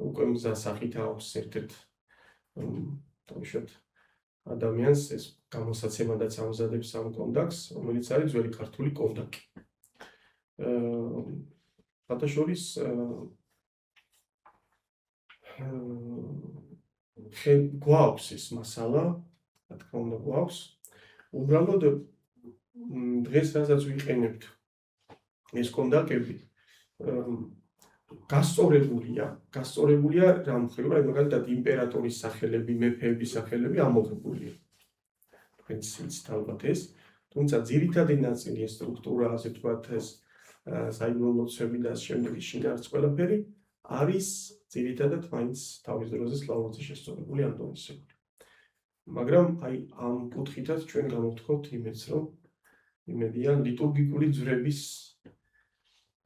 უკვე მზასახით აქვს ერთ-ერთ თავშოთ ადამიანს ეს გამოსაცემადაც ამზადებს ამ კონტაქტს, რომელიც არის ძველი ქართული კონტაქტი. ფათაშორის გვაქვს ეს მასალა, რა თქმა უნდა გვაქვს. უბრალოდ დღეს რასაც ვიყენებთ ეს კონტაქტები გასწორებულია რა მხრივ, აი მაგალითად იმპერატორის სახელები, მეფეების სახელები ამოღებულია. თქვენც იცით ალბათ ეს, თუმცა ძირითადი ნაწილი ეს სტრუქტურა, ასე ვთქვათ, ეს საიდუმლოცვები და შემდეგი შინაარსი ყველაფერი არის ძირითადად მაინც თავის დროზე სლავურზე შესწორებული ანდონისებული. მაგრამ აი ამ კუთხითაც ჩვენ გამოვთხოვთ იმედს, რომ იმედია ლიტურგიკული ძვრების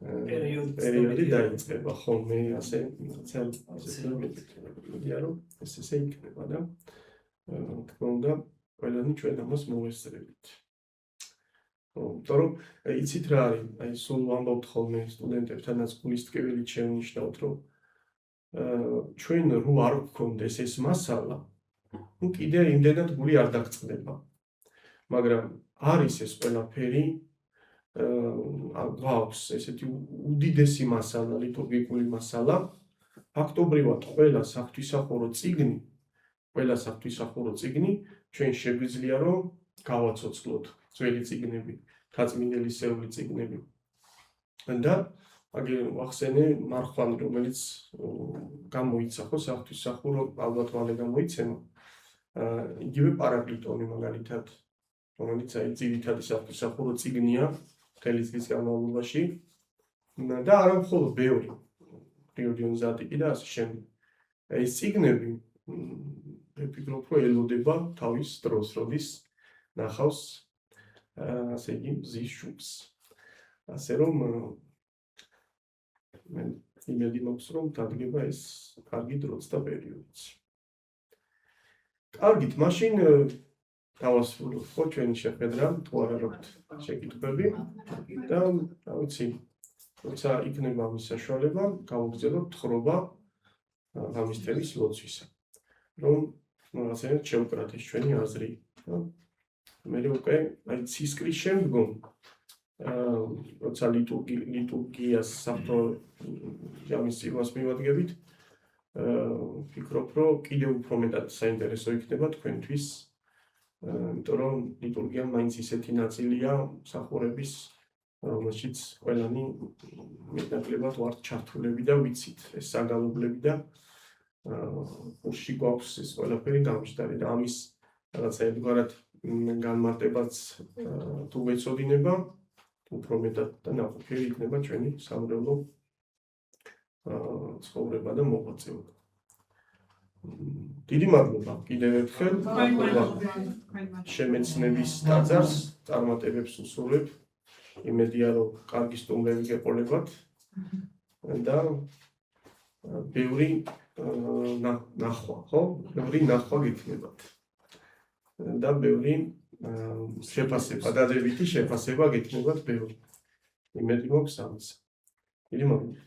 პერიოდი დაიწყება ხოლმე ასე იმედია რომ ეს ესე იქნება და თქმა უნდა ყველანი ჩვენ ამას მოვესწრებით. იმიტომ რომ იცით რა არის, აი სულ ვამბობთ ხოლმე სტუდენტებთანაც გულისტკივილით შევნიშნავთ, რომ ჩვენ რო არ გვქონდეს ეს მასალა, ну კიდე იმდენად გული არ დაგწყდება. მაგრამ არის ეს ყველაფერი გვაქვს ესეთი უდიდესი მასალა, ლიტურგიკული მასალა, ფაქტობრივად ყველა საღვთისმსახურო წიგნი ჩვენ შეგვიძლია რომ გავაცოცხლოთ ძველი წიგნები, თაწმინდელისეული წიგნები. და აგერ ვახსენე მარხვანი, რომელიც გამოიცა ხო საღვთისმსახურო, ალბათ მალე გამოიცემა. იგივე პარაკლიტონი მაგალითად, რომელიც აი ძირითადი საღვთისმსახურო წიგნია მთელი წლის განმავლობაში და არა მხოლოდ ბევრი პრიოდიონ ზატიკი და ასე შემდეგ. ეს წიგნები მე ვფიქრობ, რომ ელოდება თავის დროს, როდის ნახავს ასე იგი მზის შუბს. ასე რომ მე იმედი მაქვს, რომ დადგება ეს კარგი დროც და პერიოდიც. კარგით, მაშინ დავასრულოთ ხო ჩვენი შეხვედრა, თუ არა გაქვთ შეკითხვები და რა ვიცი, როცა იქნება ამის საშუალება, გავაგრძელოთ თხრობა ამის თემის ლოცვისა. რომ რაღაცნაირად შევკრათ ეს ჩვენი აზრი. მე უკვე აი ცისკრის შემდგომ როცა ლიტურგიას საფრთხო ამის წირვას მივადგებით, ვფიქრობ, რომ კიდევ უფრო მეტად საინტერესო იქნება თქვენთვის, იმიტომ რომ ლიტურგია მაინც ისეთი ნაწილია მსახურების, რომელშიც ყველანი მეტნაკლებად ვართ ჩართულები და ვიცით ეს საგალობლები და კურსში გვაქვს ეს ყველაფერი გამჟდარი და ამის რაღაცა ერთგვარად განმარტებაც თუ ვეცოდინება, უფრო მეტად და ნაყოფიერი იქნება ჩვენი სამრევლო ცხოვრება და მოღვაწეობა. დიდი მადლობა კიდევ ერთხელ შემეცნების ტაძარს წარმატებებს უსურვებ. იმედია რომ კარგი სტუმრები გეყოლებათ და ბევრი ნახვა, ხო? ბევრი ნახვა გიქნებათ. და ბევრი შეფასება, დადებითი შეფასება გექნებათ ბევრი. იმედი მაქვს ამის. დიდი მადლობა.